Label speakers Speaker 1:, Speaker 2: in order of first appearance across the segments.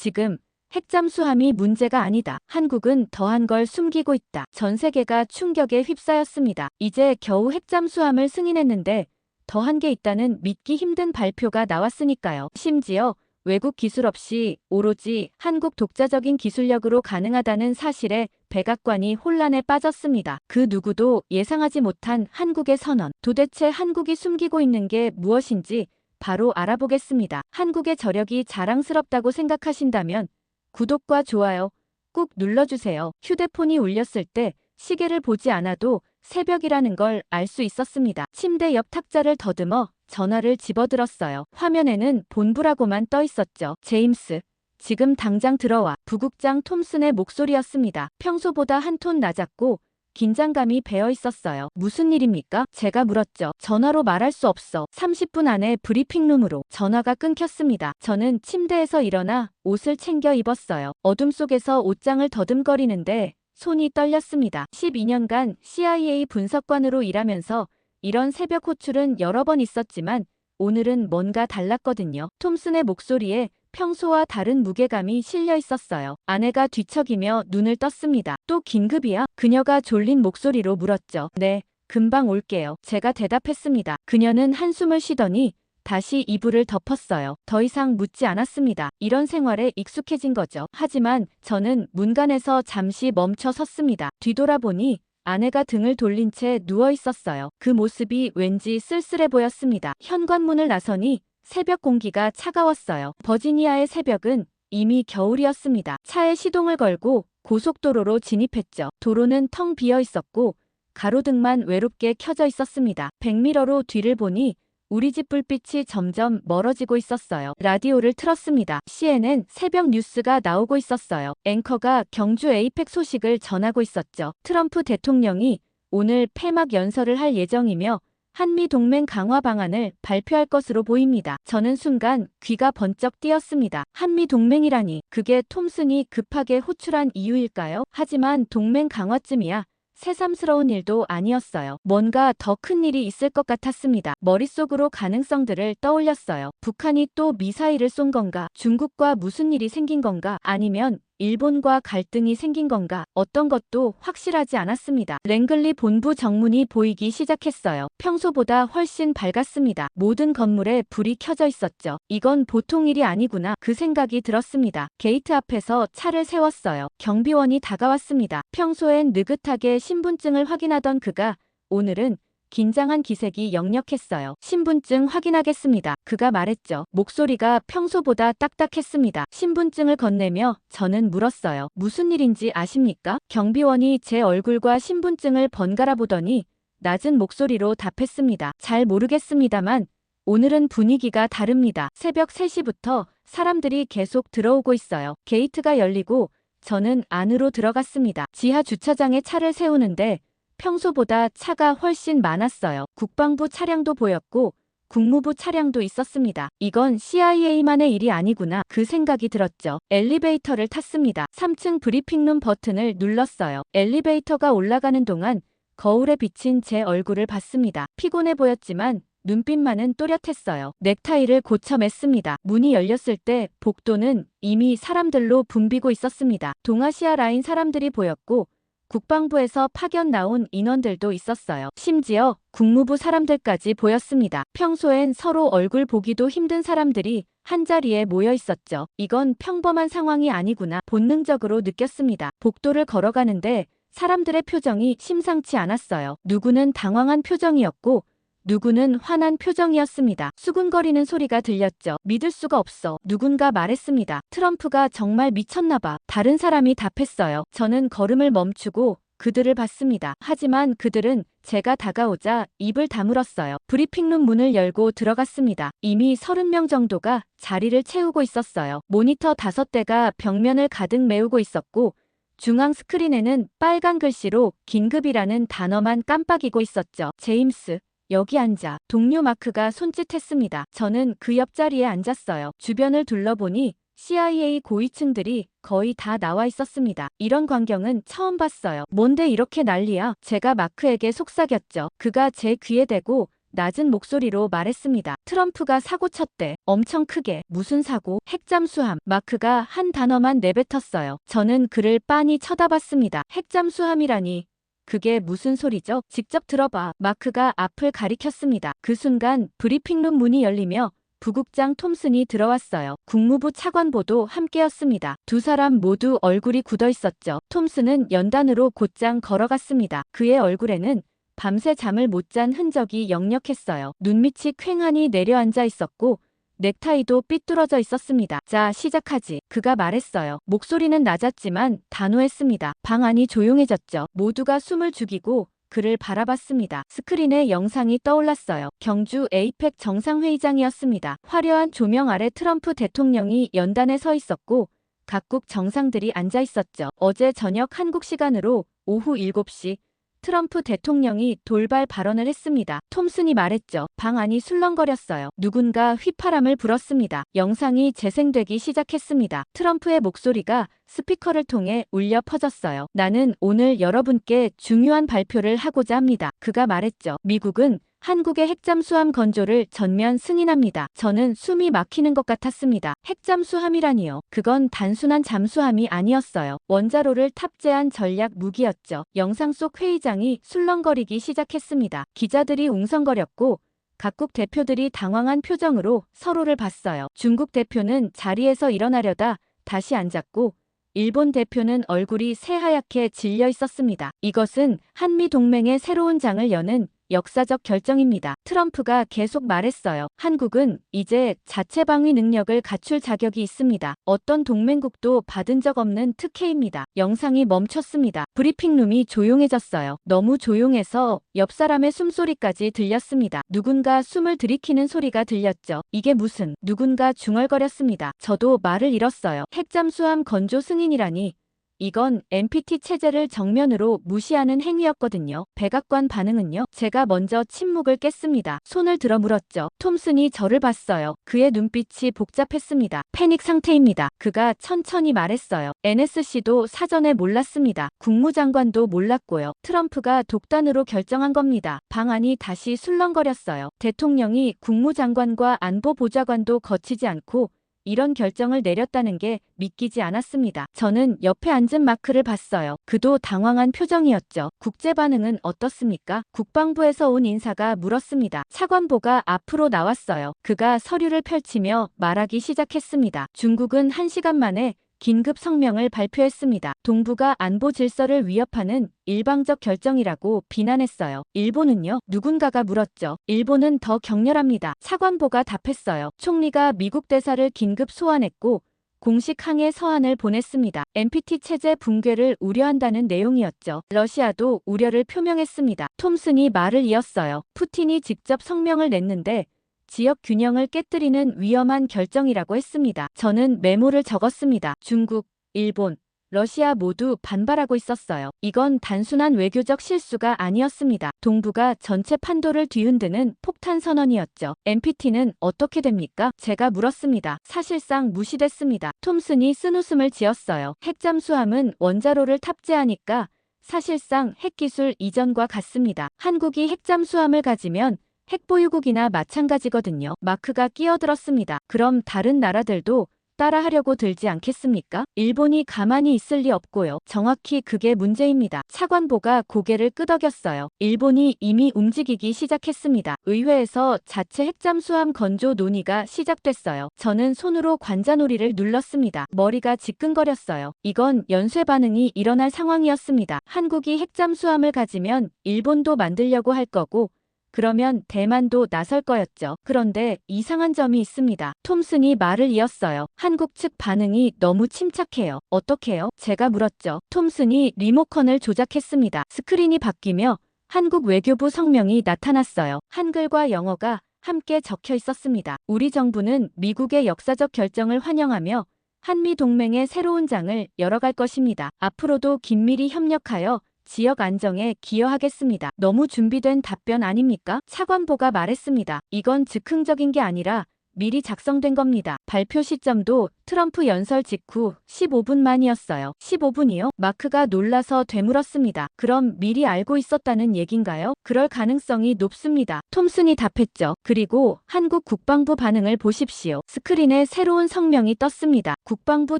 Speaker 1: 지금 핵잠수함이 문제가 아니다. 한국은 더한 걸 숨기고 있다. 전 세계가 충격에 휩싸였습니다. 이제 겨우 핵잠수함을 승인했는데 더한 게 있다는 믿기 힘든 발표가 나왔으니까요. 심지어 외국 기술 없이 오로지 한국 독자적인 기술력으로 가능하다는 사실에 백악관이 혼란에 빠졌습니다. 그 누구도 예상하지 못한 한국의 선언. 도대체 한국이 숨기고 있는 게 무엇인지 바로 알아보겠습니다. 한국의 저력이 자랑스럽다고 생각하신다면 구독과 좋아요 꾹 눌러주세요. 휴대폰이 울렸을 때 시계를 보지 않아도 새벽이라는 걸 알 수 있었습니다. 침대 옆 탁자를 더듬어 전화를 집어들었어요. 화면에는 본부라고만 떠 있었죠. 제임스, 지금 당장 들어와. 부국장 톰슨의 목소리였습니다. 평소보다 한 톤 낮았고 긴장감이 배어 있었어요. 무슨 일입니까? 제가 물었죠. 전화로 말할 수 없어. 30분 안에 브리핑룸으로. 전화가 끊겼습니다. 저는 침대에서 일어나 옷을 챙겨 입었어요. 어둠 속에서 옷장을 더듬거리는데 손이 떨렸습니다. 12년간 CIA 분석관으로 일하면서 이런 새벽 호출은 여러 번 있었지만 오늘은 뭔가 달랐거든요. 톰슨의 목소리에 평소와 다른 무게감이 실려 있었어요. 아내가 뒤척이며 눈을 떴습니다. 또 긴급이야? 그녀가 졸린 목소리로 물었죠. 네, 금방 올게요. 제가 대답했습니다. 그녀는 한숨을 쉬더니 다시 이불을 덮었어요. 더 이상 묻지 않았습니다. 이런 생활에 익숙해진 거죠. 하지만 저는 문간에서 잠시 멈춰 섰습니다. 뒤돌아보니 아내가 등을 돌린 채 누워 있었어요. 그 모습이 왠지 쓸쓸해 보였습니다. 현관문을 나서니 새벽 공기가 차가웠어요. 버지니아의 새벽은 이미 겨울이었습니다. 차에 시동을 걸고 고속도로로 진입했죠. 도로는 텅 비어 있었고 가로등만 외롭게 켜져 있었습니다. 백미러로 뒤를 보니 우리 집 불빛이 점점 멀어지고 있었어요. 라디오를 틀었습니다. CNN 새벽 뉴스가 나오고 있었어요. 앵커가 경주 에이펙 소식을 전하고 있었죠. 트럼프 대통령이 오늘 폐막 연설을 할 예정이며 한미 동맹 강화 방안을 발표할 것으로 보입니다. 저는 순간 귀가 번쩍 뜨였습니다. 한미 동맹이라니, 그게 톰슨이 급하게 호출한 이유일까요? 하지만 동맹 강화쯤이야 새삼스러운 일도 아니었어요. 뭔가 더 큰 일이 있을 것 같았습니다. 머릿속으로 가능성들을 떠올렸어요. 북한이 또 미사일을 쏜 건가? 중국과 무슨 일이 생긴 건가? 아니면 일본과 갈등이 생긴 건가? 어떤 것도 확실하지 않았습니다. 랭글리 본부 정문이 보이기 시작했어요. 평소보다 훨씬 밝았습니다. 모든 건물에 불이 켜져 있었죠. 이건 보통 일이 아니구나. 그 생각이 들었습니다. 게이트 앞에서 차를 세웠어요. 경비원이 다가왔습니다. 평소엔 느긋하게 신분증을 확인하던 그가 오늘은 긴장한 기색이 역력했어요. 신분증 확인하겠습니다. 그가 말했죠. 목소리가 평소보다 딱딱했습니다. 신분증을 건네며 저는 물었어요. 무슨 일인지 아십니까? 경비원이 제 얼굴과 신분증을 번갈아 보더니 낮은 목소리로 답했습니다. 잘 모르겠습니다만 오늘은 분위기가 다릅니다. 새벽 3시부터 사람들이 계속 들어오고 있어요. 게이트가 열리고 저는 안으로 들어갔습니다. 지하 주차장에 차를 세우는데 평소보다 차가 훨씬 많았어요. 국방부 차량도 보였고 국무부 차량도 있었습니다. 이건 CIA만의 일이 아니구나. 그 생각이 들었죠. 엘리베이터를 탔습니다. 3층 브리핑룸 버튼을 눌렀어요. 엘리베이터가 올라가는 동안 거울에 비친 제 얼굴을 봤습니다. 피곤해 보였지만 눈빛만은 또렷했어요. 넥타이를 고쳐 맸습니다. 문이 열렸을 때 복도는 이미 사람들로 붐비고 있었습니다. 동아시아 라인 사람들이 보였고 국방부에서 파견 나온 인원들도 있었어요. 심지어 국무부 사람들까지 보였습니다. 평소엔 서로 얼굴 보기도 힘든 사람들이 한자리에 모여 있었죠. 이건 평범한 상황이 아니구나. 본능적으로 느꼈습니다. 복도를 걸어가는데 사람들의 표정이 심상치 않았어요. 누구는 당황한 표정이었고 누구는 화난 표정이었습니다. 수군거리는 소리가 들렸죠. 믿을 수가 없어. 누군가 말했습니다. 트럼프가 정말 미쳤나봐. 다른 사람이 답했어요. 저는 걸음을 멈추고 그들을 봤습니다. 하지만 그들은 제가 다가오자 입을 다물었어요. 브리핑룸 문을 열고 들어갔습니다. 이미 30명 정도가 자리를 채우고 있었어요. 모니터 5대가 벽면을 가득 메우고 있었고 중앙 스크린에는 빨간 글씨로 긴급이라는 단어만 깜빡이고 있었죠. 제임스, 여기 앉아. 동료 마크가 손짓했습니다. 저는 그 옆자리에 앉았어요. 주변을 둘러보니 CIA 고위층들이 거의 다 나와 있었습니다. 이런 광경은 처음 봤어요. 뭔데 이렇게 난리야? 제가 마크에게 속삭였죠. 그가 제 귀에 대고 낮은 목소리로 말했습니다. 트럼프가 사고 쳤대. 엄청 크게. 무슨 사고? 핵잠수함. 마크가 한 단어만 내뱉었어요. 저는 그를 빤히 쳐다봤습니다. 핵잠수함이라니. 그게 무슨 소리죠? 직접 들어봐. 마크가 앞을 가리켰습니다. 그 순간 브리핑룸 문이 열리며 부국장 톰슨이 들어왔어요. 국무부 차관보도 함께였습니다. 두 사람 모두 얼굴이 굳어 있었죠. 톰슨은 연단으로 곧장 걸어갔습니다. 그의 얼굴에는 밤새 잠을 못 잔 흔적이 역력했어요. 눈밑이 퀭하니 내려앉아 있었고 넥타이도 삐뚤어져 있었습니다. 자, 시작하지. 그가 말했어요. 목소리는 낮았지만 단호했습니다. 방 안이 조용해졌죠. 모두가 숨을 죽이고 그를 바라봤습니다. 스크린에 영상이 떠올랐어요. 경주 에이펙 정상회의장이었습니다. 화려한 조명 아래 트럼프 대통령이 연단에 서 있었고 각국 정상들이 앉아 있었죠. 어제 저녁 한국 시간으로 오후 7시 트럼프 대통령이 돌발 발언을 했습니다. 톰슨이 말했죠. 방 안이 술렁거렸어요. 누군가 휘파람을 불었습니다. 영상이 재생되기 시작했습니다. 트럼프의 목소리가 스피커를 통해 울려 퍼졌어요. 나는 오늘 여러분께 중요한 발표를 하고자 합니다. 그가 말했죠. 미국은 한국의 핵잠수함 건조를 전면 승인합니다. 저는 숨이 막히는 것 같았습니다. 핵잠수함이라니요. 그건 단순한 잠수함이 아니었어요. 원자로를 탑재한 전략 무기였죠. 영상 속 회의장이 술렁거리기 시작했습니다. 기자들이 웅성거렸고 각국 대표들이 당황한 표정으로 서로를 봤어요. 중국 대표는 자리에서 일어나려다 다시 앉았고 일본 대표는 얼굴이 새하얗게 질려 있었습니다. 이것은 한미 동맹의 새로운 장을 여는 역사적 결정입니다. 트럼프가 계속 말했어요. 한국은 이제 자체 방위 능력을 갖출 자격이 있습니다. 어떤 동맹국도 받은 적 없는 특혜입니다. 영상이 멈췄습니다. 브리핑룸이 조용해졌어요. 너무 조용해서 옆 사람의 숨소리까지 들렸습니다. 누군가 숨을 들이키는 소리가 들렸죠. 이게 무슨? 누군가 중얼거렸습니다. 저도 말을 잃었어요. 핵잠수함 건조 승인이라니. 이건 NPT 체제를 정면으로 무시하는 행위였거든요. 백악관 반응은요? 제가 먼저 침묵을 깼습니다. 손을 들어 물었죠. 톰슨이 저를 봤어요. 그의 눈빛이 복잡했습니다. 패닉 상태입니다. 그가 천천히 말했어요. NSC도 사전에 몰랐습니다. 국무장관도 몰랐고요. 트럼프가 독단으로 결정한 겁니다. 방 안이 다시 술렁거렸어요. 대통령이 국무장관과 안보보좌관도 거치지 않고 이런 결정을 내렸다는 게 믿기지 않았습니다. 저는 옆에 앉은 마크를 봤어요. 그도 당황한 표정이었죠. 국제 반응은 어떻습니까? 국방부에서 온 인사가 물었습니다. 차관보가 앞으로 나왔어요. 그가 서류를 펼치며 말하기 시작했습니다. 중국은 1시간 만에 긴급 성명을 발표했습니다. 동북아 안보 질서를 위협하는 일방적 결정이라고 비난했어요. 일본은요? 누군가가 물었죠. 일본은 더 격렬합니다. 차관보가 답했어요. 총리가 미국 대사를 긴급 소환했고 공식 항해 서한을 보냈습니다. NPT 체제 붕괴를 우려한다는 내용이었죠. 러시아도 우려를 표명했습니다. 톰슨이 말을 이었어요. 푸틴이 직접 성명을 냈는데 지역 균형을 깨뜨리는 위험한 결정이라고 했습니다. 저는 메모를 적었습니다. 중국, 일본, 러시아 모두 반발하고 있었어요. 이건 단순한 외교적 실수가 아니었습니다. 동북아 전체 판도를 뒤흔드는 폭탄 선언이었죠. NPT는 어떻게 됩니까? 제가 물었습니다. 사실상 무시됐습니다. 톰슨이 쓴웃음을 지었어요. 핵잠수함은 원자로를 탑재하니까 사실상 핵기술 이전과 같습니다. 한국이 핵잠수함을 가지면 핵보유국이나 마찬가지거든요. 마크가 끼어들었습니다. 그럼 다른 나라들도 따라하려고 들지 않겠습니까? 일본이 가만히 있을 리 없고요. 정확히 그게 문제입니다. 차관보가 고개를 끄덕였어요. 일본이 이미 움직이기 시작했습니다. 의회에서 자체 핵잠수함 건조 논의가 시작됐어요. 저는 손으로 관자놀이를 눌렀습니다. 머리가 지끈거렸어요. 이건 연쇄 반응이 일어날 상황이었습니다. 한국이 핵잠수함을 가지면 일본도 만들려고 할 거고 그러면 대만도 나설 거였죠. 그런데 이상한 점이 있습니다. 톰슨이 말을 이었어요. 한국 측 반응이 너무 침착해요. 어떻게요? 제가 물었죠. 톰슨이 리모컨을 조작했습니다. 스크린이 바뀌며 한국 외교부 성명이 나타났어요. 한글과 영어가 함께 적혀 있었습니다. 우리 정부는 미국의 역사적 결정을 환영하며 한미 동맹의 새로운 장을 열어갈 것입니다. 앞으로도 긴밀히 협력하여 지역 안정에 기여하겠습니다. 너무 준비된 답변 아닙니까? 차관보가 말했습니다. 이건 즉흥적인 게 아니라 미리 작성된 겁니다. 발표 시점도 트럼프 연설 직후 15분 만이었어요. 15분이요? 마크가 놀라서 되물었습니다. 그럼 미리 알고 있었다는 얘긴가요? 그럴 가능성이 높습니다. 톰슨이 답했죠. 그리고 한국 국방부 반응을 보십시오. 스크린에 새로운 성명이 떴습니다. 국방부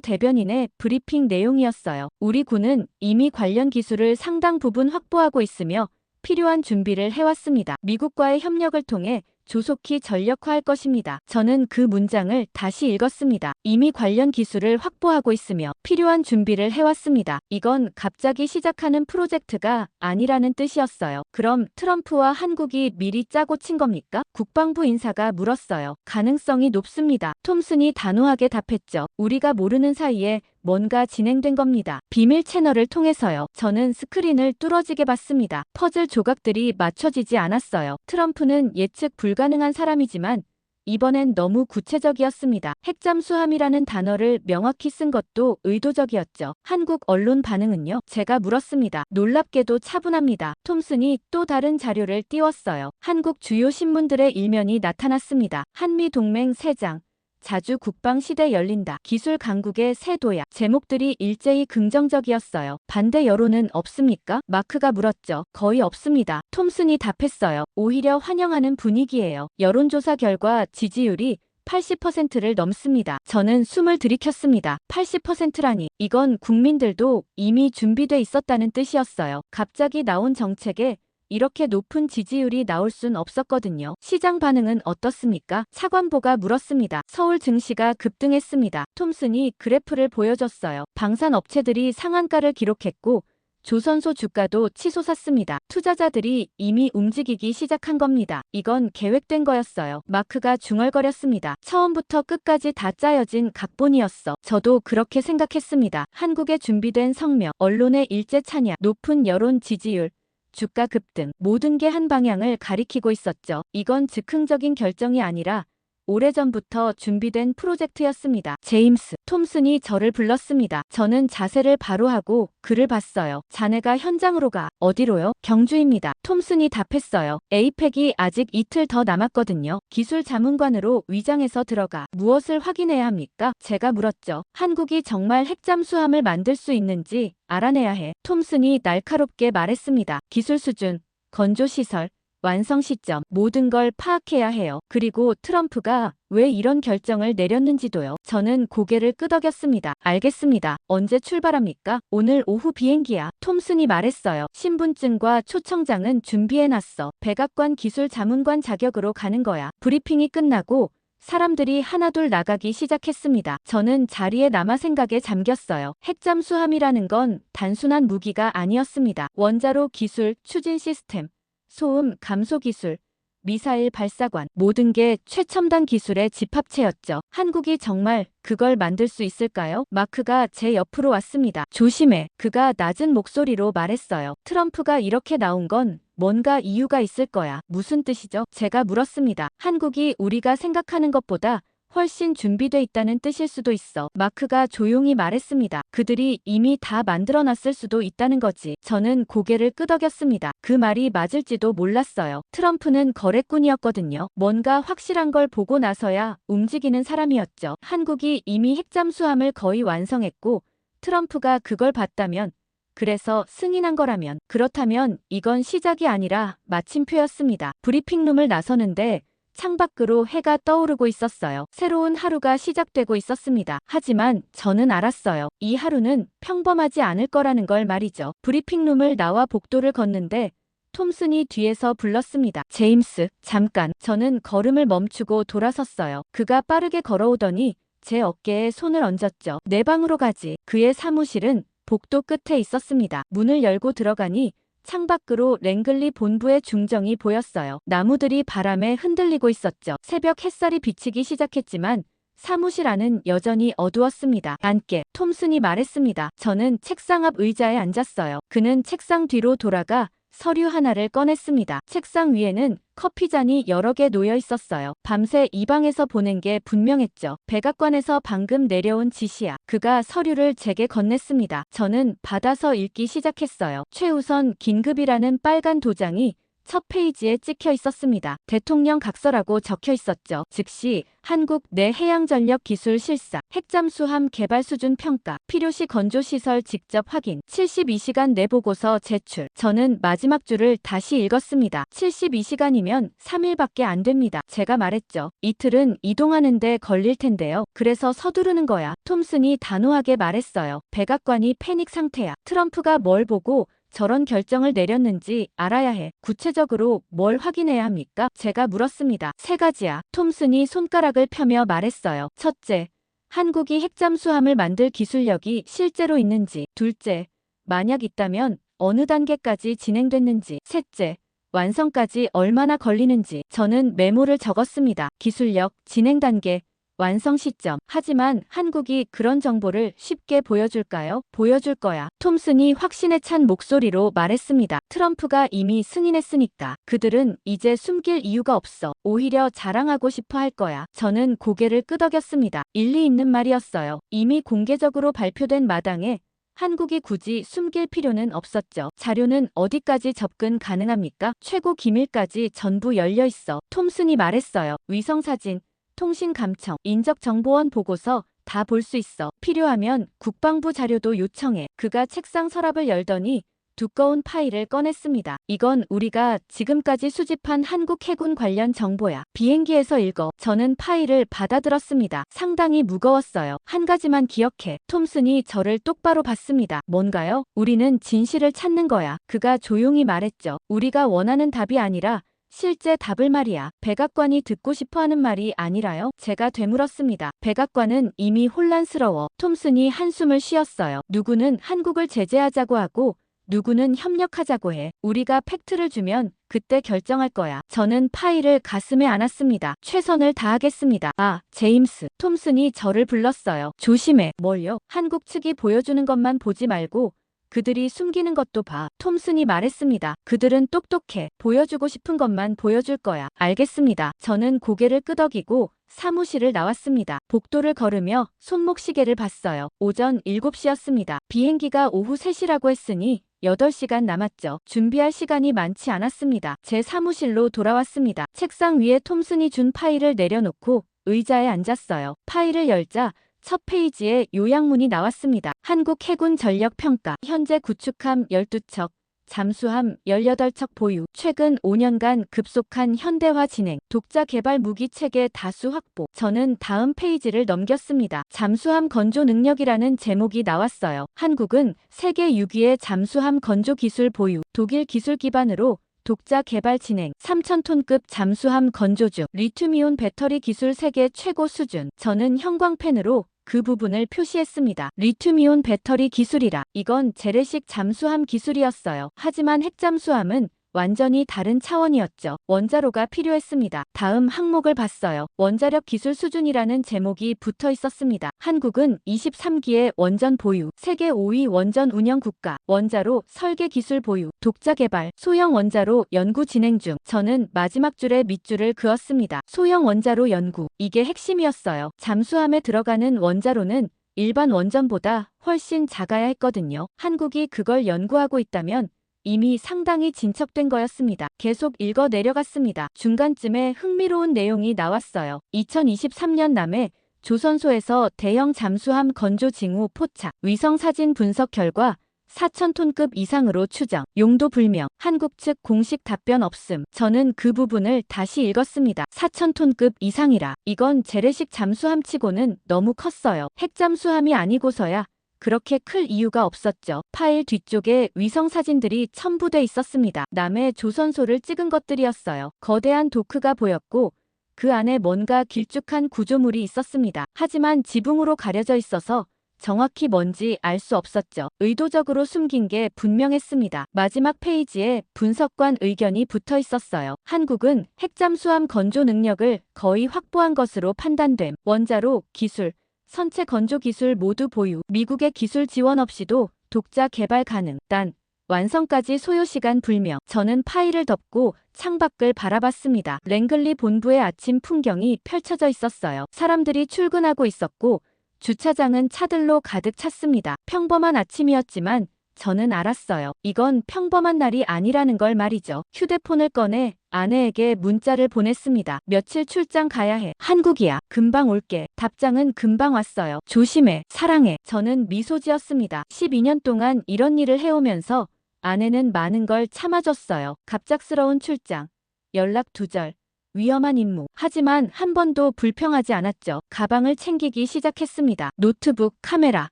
Speaker 1: 대변인의 브리핑 내용이었어요. 우리 군은 이미 관련 기술을 상당 부분 확보하고 있으며 필요한 준비를 해왔습니다. 미국과의 협력을 통해 조속히 전력화할 것입니다. 저는 그 문장을 다시 읽었습니다. 이미 관련 기술을 확보하고 있으며 필요한 준비를 해왔습니다. 이건 갑자기 시작하는 프로젝트가 아니라는 뜻이었어요. 그럼 트럼프와 한국이 미리 짜고 친 겁니까? 국방부 인사가 물었어요. 가능성이 높습니다. 톰슨이 단호하게 답했죠. 우리가 모르는 사이에 뭔가 진행된 겁니다. 비밀 채널을 통해서요. 저는 스크린을 뚫어지게 봤습니다. 퍼즐 조각들이 맞춰지지 않았어요. 트럼프는 예측 불가능한 사람이지만 이번엔 너무 구체적이었습니다. 핵잠수함이라는 단어를 명확히 쓴 것도 의도적이었죠. 한국 언론 반응은요? 제가 물었습니다. 놀랍게도 차분합니다. 톰슨이 또 다른 자료를 띄웠어요. 한국 주요 신문들의 일면이 나타났습니다. 한미동맹 새 장. 자주 국방시대 열린다. 기술 강국의 새 도약. 제목들이 일제히 긍정적이었어요. 반대 여론은 없습니까? 마크가 물었죠. 거의 없습니다. 톰슨이 답했어요. 오히려 환영하는 분위기예요. 여론조사 결과 지지율이 80%를 넘습니다. 저는 숨을 들이켰습니다. 80%라니. 이건 국민들도 이미 준비돼 있었다는 뜻이었어요. 갑자기 나온 정책에 이렇게 높은 지지율이 나올 순 없었거든요. 시장 반응은 어떻습니까? 차관보가 물었습니다. 서울 증시가 급등했습니다. 톰슨이 그래프를 보여줬어요. 방산 업체들이 상한가를 기록했고 조선소 주가도 치솟았습니다. 투자자들이 이미 움직이기 시작한 겁니다. 이건 계획된 거였어요. 마크가 중얼거렸습니다. 처음부터 끝까지 다 짜여진 각본이었어. 저도 그렇게 생각했습니다. 한국의 준비된 성명, 언론의 일제 찬양, 높은 여론 지지율, 주가 급등, 모든 게 한 방향을 가리키고 있었죠. 이건 즉흥적인 결정이 아니라 오래전부터 준비된 프로젝트였습니다. 제임스, 톰슨이 저를 불렀습니다. 저는 자세를 바로 하고 글을 봤어요. 자네가 현장으로 가. 어디로요? 경주입니다. 톰슨이 답했어요. 에이펙이 아직 이틀 더 남았거든요. 기술 자문관으로 위장해서 들어가. 무엇을 확인해야 합니까? 제가 물었죠. 한국이 정말 핵잠수함을 만들 수 있는지 알아내야 해. 톰슨이 날카롭게 말했습니다. 기술 수준, 건조시설, 완성 시점, 모든 걸 파악해야 해요. 그리고 트럼프가 왜 이런 결정을 내렸는지도요. 저는 고개를 끄덕였습니다. 알겠습니다. 언제 출발합니까? 오늘 오후 비행기야. 톰슨이 말했어요. 신분증과 초청장은 준비해놨어. 백악관 기술 자문관 자격으로 가는 거야. 브리핑이 끝나고 사람들이 하나둘 나가기 시작했습니다. 저는 자리에 남아 생각에 잠겼어요. 핵잠수함이라는 건 단순한 무기가 아니었습니다. 원자로 기술, 추진 시스템, 소음, 감소 기술, 미사일 발사관, 모든 게 최첨단 기술의 집합체였죠. 한국이 정말 그걸 만들 수 있을까요? 마크가 제 옆으로 왔습니다. 조심해. 그가 낮은 목소리로 말했어요. 트럼프가 이렇게 나온 건 뭔가 이유가 있을 거야. 무슨 뜻이죠? 제가 물었습니다. 한국이 우리가 생각하는 것보다 훨씬 준비돼 있다는 뜻일 수도 있어. 마크가 조용히 말했습니다. 그들이 이미 다 만들어놨을 수도 있다는 거지. 저는 고개를 끄덕였습니다. 그 말이 맞을지도 몰랐어요. 트럼프는 거래꾼이었거든요. 뭔가 확실한 걸 보고 나서야 움직이는 사람이었죠. 한국이 이미 핵잠수함을 거의 완성했고 트럼프가 그걸 봤다면, 그래서 승인한 거라면, 그렇다면 이건 시작이 아니라 마침표였습니다. 브리핑룸을 나서는데 창밖으로 해가 떠오르고 있었어요. 새로운 하루가 시작되고 있었습니다. 하지만 저는 알았어요. 이 하루는 평범하지 않을 거라는 걸 말이죠. 브리핑룸을 나와 복도를 걷는데 톰슨이 뒤에서 불렀습니다. 제임스, 잠깐. 저는 걸음을 멈추고 돌아섰어요. 그가 빠르게 걸어오더니 제 어깨에 손을 얹었죠. 내 방으로 가지. 그의 사무실은 복도 끝에 있었습니다. 문을 열고 들어가니 창밖으로 랭글리 본부의 중정이 보였어요. 나무들이 바람에 흔들리고 있었죠. 새벽 햇살이 비치기 시작했지만 사무실 안은 여전히 어두웠습니다. 앉게. 톰슨이 말했습니다. 저는 책상 앞 의자에 앉았어요. 그는 책상 뒤로 돌아가 서류 하나를 꺼냈습니다. 책상 위에는 커피잔이 여러 개 놓여 있었어요. 밤새 이 방에서 보낸 게 분명했죠. 백악관에서 방금 내려온 지시야. 그가 서류를 제게 건넸습니다. 저는 받아서 읽기 시작했어요. 최우선 긴급이라는 빨간 도장이 첫 페이지에 찍혀 있었습니다. 대통령 각서라고 적혀 있었죠. 즉시 한국 내 해양전력기술 실사, 핵잠수함 개발 수준 평가, 필요시 건조시설 직접 확인, 72시간 내 보고서 제출. 저는 마지막 줄을 다시 읽었습니다. 72시간이면 3일밖에 안 됩니다. 제가 말했죠. 이틀은 이동하는데 걸릴 텐데요. 그래서 서두르는 거야. 톰슨이 단호하게 말했어요. 백악관이 패닉 상태야. 트럼프가 뭘 보고 저런 결정을 내렸는지 알아야 해. 구체적으로 뭘 확인해야 합니까? 제가 물었습니다. 3가지야. 톰슨이 손가락을 펴며 말했어요. 첫째, 한국이 핵잠수함을 만들 기술력이 실제로 있는지. 둘째, 만약 있다면 어느 단계까지 진행됐는지. 셋째, 완성까지 얼마나 걸리는지. 저는 메모를 적었습니다. 기술력, 진행 단계, 완성 시점. 하지만 한국이 그런 정보를 쉽게 보여줄까요? 보여줄 거야. 톰슨이 확신에 찬 목소리로 말했습니다. 트럼프가 이미 승인했으니까. 그들은 이제 숨길 이유가 없어. 오히려 자랑하고 싶어 할 거야. 저는 고개를 끄덕였습니다. 일리 있는 말이었어요. 이미 공개적으로 발표된 마당에 한국이 굳이 숨길 필요는 없었죠. 자료는 어디까지 접근 가능합니까? 최고 기밀까지 전부 열려 있어. 톰슨이 말했어요. 위성사진, 통신감청, 인적정보원 보고서 다 볼 수 있어. 필요하면 국방부 자료도 요청해. 그가 책상 서랍을 열더니 두꺼운 파일을 꺼냈습니다. 이건 우리가 지금까지 수집한 한국 해군 관련 정보야. 비행기에서 읽어. 저는 파일을 받아들었습니다. 상당히 무거웠어요. 한 가지만 기억해. 톰슨이 저를 똑바로 봤습니다. 뭔가요? 우리는 진실을 찾는 거야. 그가 조용히 말했죠. 우리가 원하는 답이 아니라 실제 답을 말이야. 백악관이 듣고 싶어하는 말이 아니라요? 제가 되물었습니다. 백악관은 이미 혼란스러워. 톰슨이 한숨을 쉬었어요. 누구는 한국을 제재하자고 하고 누구는 협력하자고 해. 우리가 팩트를 주면 그때 결정할 거야. 저는 파일을 가슴에 안았습니다. 최선을 다하겠습니다. 아, 제임스. 톰슨이 저를 불렀어요. 조심해. 뭘요? 한국 측이 보여주는 것만 보지 말고 그들이 숨기는 것도 봐. 톰슨이 말했습니다. 그들은 똑똑해. 보여주고 싶은 것만 보여줄 거야. 알겠습니다. 저는 고개를 끄덕이고 사무실을 나왔습니다. 복도를 걸으며 손목시계를 봤어요. 오전 7시였습니다. 비행기가 오후 3시라고 했으니 8시간 남았죠. 준비할 시간이 많지 않았습니다. 제 사무실로 돌아왔습니다. 책상 위에 톰슨이 준 파일을 내려놓고 의자에 앉았어요. 파일을 열자 첫 페이지에 요약문이 나왔습니다. 한국 해군 전력 평가. 현재 구축함 12척, 잠수함 18척 보유. 최근 5년간 급속한 현대화 진행. 독자 개발 무기 체계 다수 확보. 저는 다음 페이지를 넘겼습니다. 잠수함 건조 능력이라는 제목이 나왔어요. 한국은 세계 6위의 잠수함 건조 기술 보유. 독일 기술 기반으로 독자 개발 진행. 3,000톤급 잠수함 건조 중. 리튬이온 배터리 기술 세계 최고 수준. 저는 형광펜으로 그 부분을 표시했습니다. 리튬이온 배터리 기술이라. 이건 재래식 잠수함 기술이었어요. 하지만 핵잠수함은 완전히 다른 차원이었죠. 원자로가 필요했습니다. 다음 항목을 봤어요. 원자력 기술 수준이라는 제목이 붙어 있었습니다. 한국은 23기의 원전 보유, 세계 5위 원전 운영 국가, 원자로 설계 기술 보유, 독자 개발, 소형 원자로 연구 진행 중. 저는 마지막 줄에 밑줄을 그었습니다. 소형 원자로 연구. 이게 핵심이었어요. 잠수함에 들어가는 원자로는 일반 원전보다 훨씬 작아야 했거든요. 한국이 그걸 연구하고 있다면 이미 상당히 진척된 거였습니다. 계속 읽어 내려갔습니다. 중간쯤에 흥미로운 내용이 나왔어요. 2023년 남해 조선소에서 대형 잠수함 건조 징후 포착. 위성 사진 분석 결과 4,000톤급 이상으로 추정. 용도 불명. 한국 측 공식 답변 없음. 저는 그 부분을 다시 읽었습니다. 4,000톤급 이상이라. 이건 재래식 잠수함치고는 너무 컸어요. 핵잠수함이 아니고서야 그렇게 클 이유가 없었죠. 파일 뒤쪽에 위성 사진들이 첨부돼 있었습니다. 남해 조선소를 찍은 것들이었어요. 거대한 도크가 보였고 그 안에 뭔가 길쭉한 구조물이 있었습니다. 하지만 지붕으로 가려져 있어서 정확히 뭔지 알 수 없었죠. 의도적으로 숨긴 게 분명했습니다. 마지막 페이지에 분석관 의견이 붙어 있었어요. 한국은 핵잠수함 건조 능력을 거의 확보한 것으로 판단됨. 원자로, 기술, 선체 건조 기술 모두 보유. 미국의 기술 지원 없이도 독자 개발 가능. 단 완성까지 소요 시간 불명. 저는 파일을 덮고 창밖을 바라봤습니다. 랭글리 본부의 아침 풍경이 펼쳐져 있었어요. 사람들이 출근하고 있었고 주차장은 차들로 가득 찼습니다. 평범한 아침이었지만 저는 알았어요. 이건 평범한 날이 아니라는 걸 말이죠. 휴대폰을 꺼내 아내에게 문자를 보냈습니다. 며칠 출장 가야 해. 한국이야. 금방 올게. 답장은 금방 왔어요. 조심해. 사랑해. 저는 미소 지었습니다. 12년 동안 이런 일을 해오면서 아내는 많은 걸 참아줬어요. 갑작스러운 출장, 연락 두절, 위험한 임무. 하지만 한 번도 불평하지 않았죠. 가방을 챙기기 시작했습니다. 노트북, 카메라,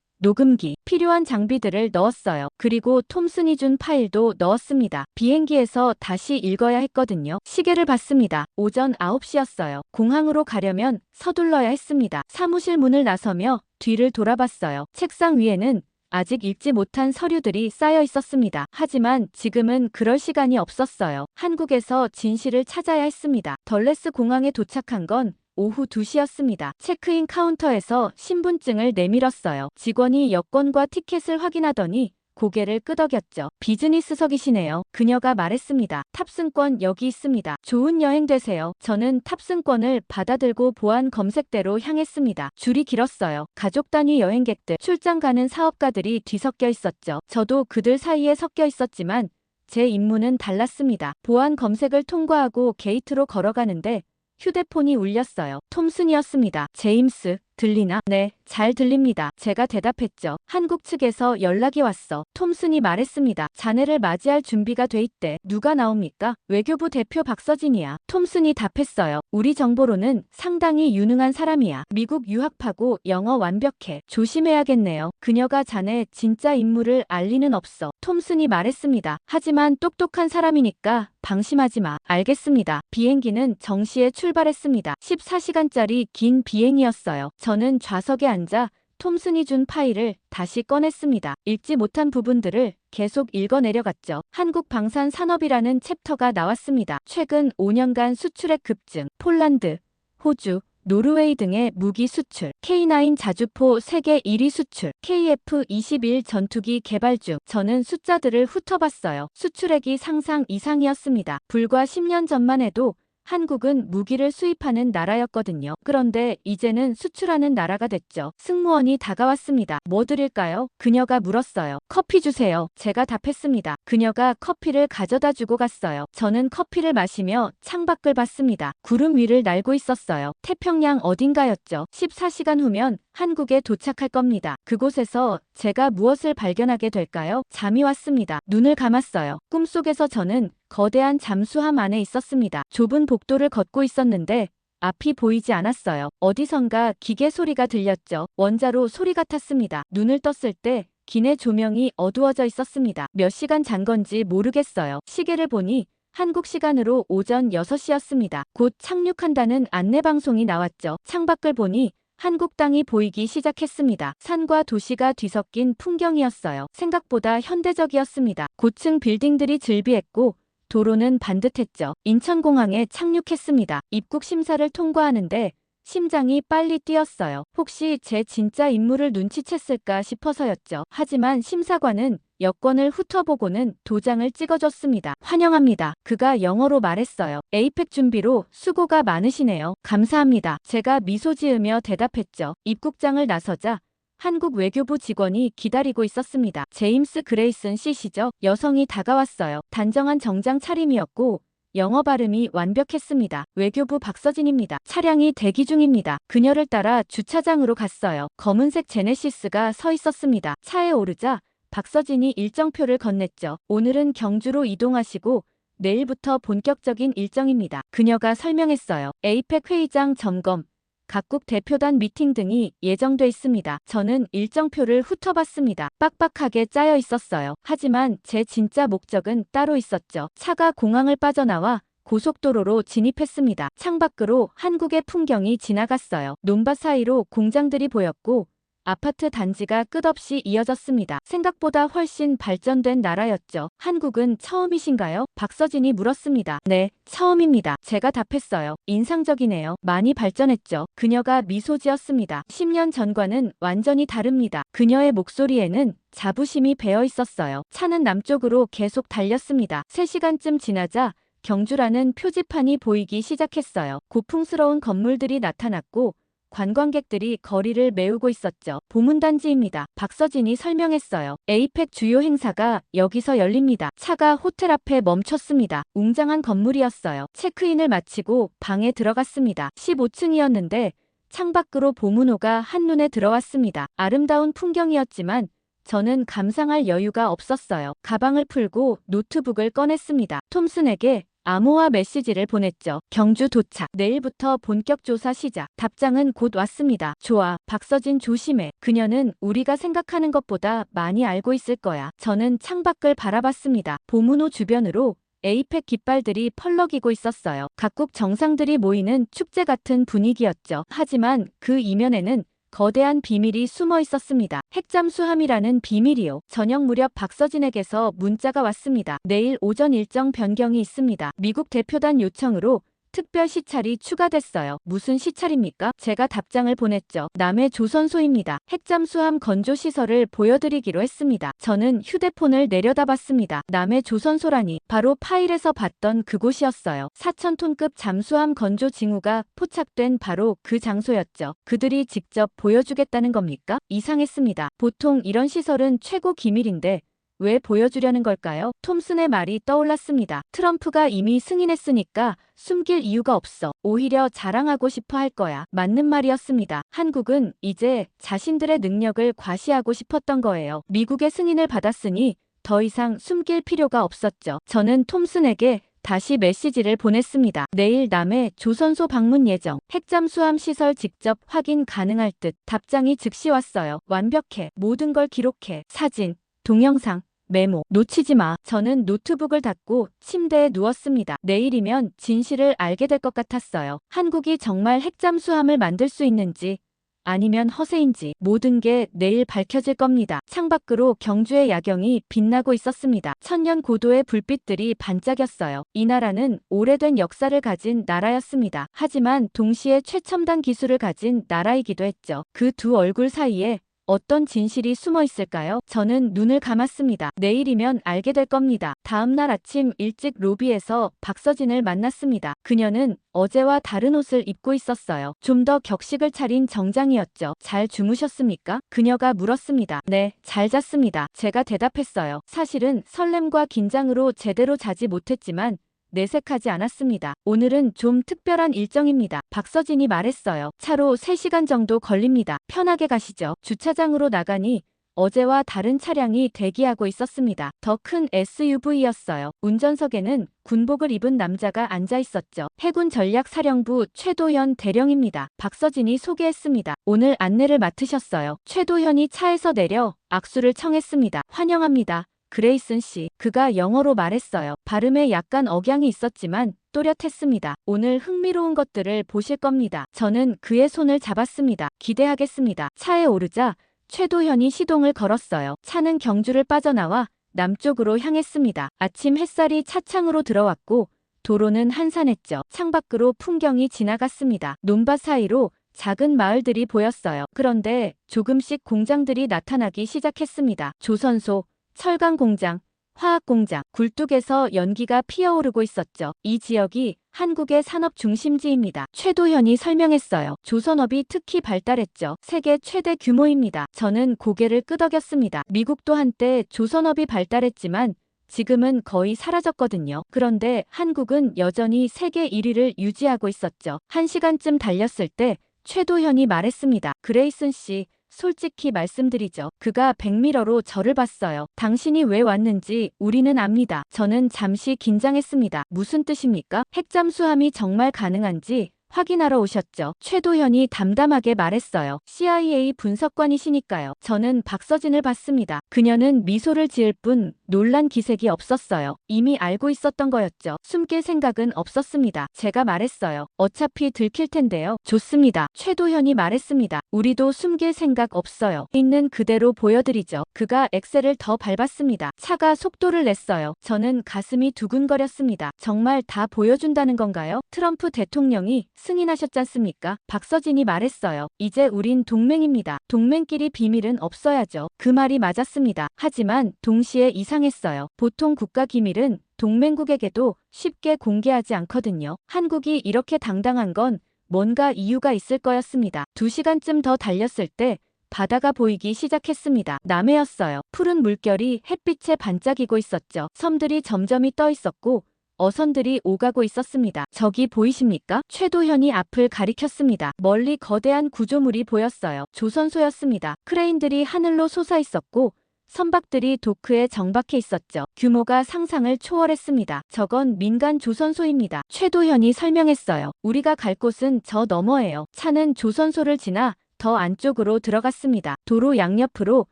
Speaker 1: 녹음기, 필요한 장비들을 넣었어요. 그리고 톰슨이 준 파일도 넣었습니다. 비행기에서 다시 읽어야 했거든요. 시계를 봤습니다. 오전 9시였어요. 공항으로 가려면 서둘러야 했습니다. 사무실 문을 나서며 뒤를 돌아봤어요. 책상 위에는 아직 읽지 못한 서류들이 쌓여 있었습니다. 하지만 지금은 그럴 시간이 없었어요. 한국에서 진실을 찾아야 했습니다. 덜레스 공항에 도착한 건 오후 2시였습니다. 체크인 카운터에서 신분증을 내밀었어요. 직원이 여권과 티켓을 확인하더니 고개를 끄덕였죠. 비즈니스석이시네요. 그녀가 말했습니다. 탑승권 여기 있습니다. 좋은 여행 되세요. 저는 탑승권을 받아들고 보안 검색대로 향했습니다. 줄이 길었어요. 가족 단위 여행객들, 출장 가는 사업가들이 뒤섞여 있었죠. 저도 그들 사이에 섞여 있었지만 제 임무는 달랐습니다. 보안 검색을 통과하고 게이트로 걸어가는데 휴대폰이 울렸어요. 톰슨이었습니다. 제임스, 들리나? 네, 잘 들립니다. 제가 대답했죠. 한국 측에서 연락이 왔어. 톰슨이 말했습니다. 자네를 맞이할 준비가 돼 있대. 누가 나옵니까? 외교부 대표 박서진이야. 톰슨이 답했어요. 우리 정보로는 상당히 유능한 사람이야. 미국 유학파고 영어 완벽해. 조심해야겠네요. 그녀가 자네 진짜 인물을 알 리는 없어. 톰슨이 말했습니다. 하지만 똑똑한 사람이니까 방심하지 마. 알겠습니다. 비행기는 정시에 출발했습니다. 14시간짜리 긴 비행이었어요. 저는 좌석에 앉아 톰슨이 준 파일을 다시 꺼냈습니다. 읽지 못한 부분들을 계속 읽어내려갔죠. 한국 방산 산업이라는 챕터가 나왔습니다. 최근 5년간 수출액 급증, 폴란드, 호주, 노르웨이 등의 무기 수출, K9 자주포 세계 1위 수출, KF-21 전투기 개발 중. 저는 숫자들을 훑어봤어요. 수출액이 상상 이상이었습니다. 불과 10년 전만 해도 한국은 무기를 수입하는 나라였거든요. 그런데 이제는 수출하는 나라가 됐죠. 승무원이 다가왔습니다. 뭐 드릴까요? 그녀가 물었어요. 커피 주세요. 제가 답했습니다. 그녀가 커피를 가져다 주고 갔어요. 저는 커피를 마시며 창밖을 봤습니다. 구름 위를 날고 있었어요. 태평양 어딘가였죠. 14시간 후면 한국에 도착할 겁니다. 그곳에서 제가 무엇을 발견하게 될까요? 잠이 왔습니다. 눈을 감았어요. 꿈속에서 저는 거대한 잠수함 안에 있었습니다. 좁은 복도를 걷고 있었는데 앞이 보이지 않았어요. 어디선가 기계 소리가 들렸죠. 원자로 소리 같았습니다. 눈을 떴을 때 기내 조명이 어두워져 있었습니다. 몇 시간 잔 건지 모르겠어요. 시계를 보니 한국 시간으로 오전 6시였습니다. 곧 착륙한다는 안내방송이 나왔죠. 창밖을 보니 한국 땅이 보이기 시작했습니다. 산과 도시가 뒤섞인 풍경이었어요. 생각보다 현대적이었습니다. 고층 빌딩들이 즐비했고 도로는 반듯했죠. 인천공항에 착륙했습니다. 입국 심사를 통과하는데 심장이 빨리 뛰었어요. 혹시 제 진짜 인물을 눈치챘을까 싶어서였죠. 하지만 심사관은 여권을 훑어보고는 도장을 찍어줬습니다. 환영합니다. 그가 영어로 말했어요. 에이펙 준비로 수고가 많으시네요. 감사합니다. 제가 미소 지으며 대답했죠. 입국장을 나서자 한국 외교부 직원이 기다리고 있었습니다. 제임스 그레이슨 씨시죠? 여성이 다가왔어요. 단정한 정장 차림이었고 영어 발음이 완벽했습니다. 외교부 박서진입니다. 차량이 대기 중입니다. 그녀를 따라 주차장으로 갔어요. 검은색 제네시스가 서 있었습니다. 차에 오르자 박서진이 일정표를 건넸죠. 오늘은 경주로 이동하시고 내일부터 본격적인 일정입니다. 그녀가 설명했어요. 에이펙 회의장 점검, 각국 대표단 미팅 등이 예정돼 있습니다. 저는 일정표를 훑어봤습니다. 빡빡하게 짜여 있었어요. 하지만 제 진짜 목적은 따로 있었죠. 차가 공항을 빠져나와 고속도로로 진입했습니다. 창밖으로 한국의 풍경이 지나갔어요. 논밭 사이로 공장들이 보였고 아파트 단지가 끝없이 이어졌습니다. 생각보다 훨씬 발전된 나라였죠. 한국은 처음이신가요? 박서진이 물었습니다. 네, 처음입니다. 제가 답했어요. 인상적이네요. 많이 발전했죠. 그녀가 미소 지었습니다. 10년 전과는 완전히 다릅니다. 그녀의 목소리에는 자부심이 배어 있었어요. 차는 남쪽으로 계속 달렸습니다. 3시간쯤 지나자 경주라는 표지판이 보이기 시작했어요. 고풍스러운 건물들이 나타났고 관광객들이 거리를 메우고 있었죠. 보문단지입니다. 박서진이 설명했어요. 에이펙 주요 행사가 여기서 열립니다. 차가 호텔 앞에 멈췄습니다. 웅장한 건물이었어요. 체크인을 마치고 방에 들어갔습니다. 15층이었는데 창밖으로 봄문호가 한눈에 들어왔습니다. 아름다운 풍경이었지만 저는 감상할 여유가 없었어요. 가방을 풀고 노트북을 꺼냈습니다. 톰슨에게 암호화 메시지를 보냈죠. 경주 도착. 내일부터 본격 조사 시작. 답장은 곧 왔습니다. 좋아. 박서진 조심해. 그녀는 우리가 생각하는 것보다 많이 알고 있을 거야. 저는 창밖을 바라봤습니다. 봄문호 주변으로 에이펙 깃발들이 펄럭이고 있었어요. 각국 정상들이 모이는 축제 같은 분위기였죠. 하지만 그 이면에는 거대한 비밀이 숨어 있었습니다. 핵잠수함이라는 비밀이요. 저녁 무렵 박서진에게서 문자가 왔습니다. 내일 오전 일정 변경이 있습니다. 미국 대표단 요청으로 특별 시찰이 추가됐어요. 무슨 시찰입니까? 제가 답장을 보냈죠. 남해 조선소입니다. 핵잠수함 건조시설을 보여드리기로 했습니다. 저는 휴대폰을 내려다봤습니다. 남해 조선소라니 바로 파일에서 봤던 그곳이었어요. 4,000톤급 잠수함 건조 징후가 포착된 바로 그 장소였죠. 그들이 직접 보여주겠다는 겁니까? 이상했습니다. 보통 이런 시설은 최고 기밀인데 왜 보여주려는 걸까요? 톰슨의 말이 떠올랐습니다. 트럼프가 이미 승인했으니까 숨길 이유가 없어. 오히려 자랑하고 싶어 할 거야. 맞는 말이었습니다. 한국은 이제 자신들의 능력을 과시하고 싶었던 거예요. 미국의 승인을 받았으니 더 이상 숨길 필요가 없었죠. 저는 톰슨에게 다시 메시지를 보냈습니다. 내일 남해 조선소 방문 예정. 핵잠수함 시설 직접 확인 가능할 듯. 답장이 즉시 왔어요. 완벽해. 모든 걸 기록해. 사진, 동영상, 메모. 놓치지 마. 저는 노트북을 닫고 침대에 누웠습니다. 내일이면 진실을 알게 될 것 같았어요. 한국이 정말 핵잠수함을 만들 수 있는지 아니면 허세인지 모든 게 내일 밝혀질 겁니다. 창밖으로 경주의 야경이 빛나고 있었습니다. 천년 고도의 불빛들이 반짝였어요. 이 나라는 오래된 역사를 가진 나라였습니다. 하지만 동시에 최첨단 기술을 가진 나라이기도 했죠. 그 두 얼굴 사이에 어떤 진실이 숨어 있을까요? 저는 눈을 감았습니다. 내일이면 알게 될 겁니다. 다음 날 아침 일찍 로비에서 박서진을 만났습니다. 그녀는 어제와 다른 옷을 입고 있었어요. 좀 더 격식을 차린 정장이었죠. 잘 주무셨습니까? 그녀가 물었습니다. 네, 잘 잤습니다. 제가 대답했어요. 사실은 설렘과 긴장으로 제대로 자지 못했지만 내색하지 않았습니다. 오늘은 좀 특별한 일정입니다. 박서진이 말했어요. 차로 3시간 정도 걸립니다. 편하게 가시죠. 주차장으로 나가니 어제와 다른 차량이 대기하고 있었습니다. 더 큰 SUV였어요. 운전석에는 군복을 입은 남자가 앉아 있었죠. 해군 전략사령부 최도현 대령입니다. 박서진이 소개했습니다. 오늘 안내를 맡으셨어요. 최도현이 차에서 내려 악수를 청했습니다. 환영합니다. 그레이슨 씨. 그가 영어로 말했어요. 발음에 약간 억양이 있었지만 또렷했습니다. 오늘 흥미로운 것들을 보실 겁니다. 저는 그의 손을 잡았습니다. 기대하겠습니다. 차에 오르자 최도현이 시동을 걸었어요. 차는 경주를 빠져나와 남쪽으로 향했습니다. 아침 햇살이 차창으로 들어왔고 도로는 한산했죠. 창밖으로 풍경이 지나갔습니다. 논밭 사이로 작은 마을들이 보였어요. 그런데 조금씩 공장들이 나타나기 시작했습니다. 조선소, 철강공장, 화학공장, 굴뚝에서 연기가 피어오르고 있었죠. 이 지역이 한국의 산업 중심지입니다. 최도현이 설명했어요. 조선업이 특히 발달했죠. 세계 최대 규모입니다. 저는 고개를 끄덕였습니다. 미국도 한때 조선업이 발달했지만 지금은 거의 사라졌거든요. 그런데 한국은 여전히 세계 1위를 유지하고 있었죠. 1시간쯤 달렸을 때 최도현이 말했습니다. 그레이슨 씨, 솔직히 말씀드리죠. 그가 백미러로 저를 봤어요. 당신이 왜 왔는지 우리는 압니다. 저는 잠시 긴장했습니다. 무슨 뜻입니까? 핵잠수함이 정말 가능한지 확인하러 오셨죠. 최도현이 담담하게 말했어요. CIA 분석관이시니까요. 저는 박서진을 봤습니다. 그녀는 미소를 지을 뿐 놀란 기색이 없었어요. 이미 알고 있었던 거였죠. 숨길 생각은 없었습니다. 제가 말했어요. 어차피 들킬 텐데요. 좋습니다. 최도현이 말했습니다. 우리도 숨길 생각 없어요. 있는 그대로 보여드리죠. 그가 엑셀을 더 밟았습니다. 차가 속도를 냈어요. 저는 가슴이 두근거렸습니다. 정말 다 보여준다는 건가요? 트럼프 대통령이 승인하셨잖습니까? 박서진이 말했어요. 이제 우린 동맹입니다. 동맹끼리 비밀은 없어야죠. 그 말이 맞았습니다. 하지만 동시에 이상했어요. 보통 국가 기밀은 동맹국에게도 쉽게 공개하지 않거든요. 한국이 이렇게 당당한 건 뭔가 이유가 있을 거였습니다. 2시간쯤 더 달렸을 때 바다가 보이기 시작했습니다. 남해였어요. 푸른 물결이 햇빛에 반짝이고 있었죠. 섬들이 점점이 떠 있었고 어선들이 오가고 있었습니다. 저기 보이십니까? 최도현이 앞을 가리켰습니다. 멀리 거대한 구조물이 보였어요. 조선소였습니다. 크레인들이 하늘로 솟아 있었고 선박들이 도크에 정박해 있었죠. 규모가 상상을 초월했습니다. 저건 민간 조선소입니다. 최도현이 설명했어요. 우리가 갈 곳은 저 너머예요. 차는 조선소를 지나 더 안쪽으로 들어갔습니다. 도로 양옆으로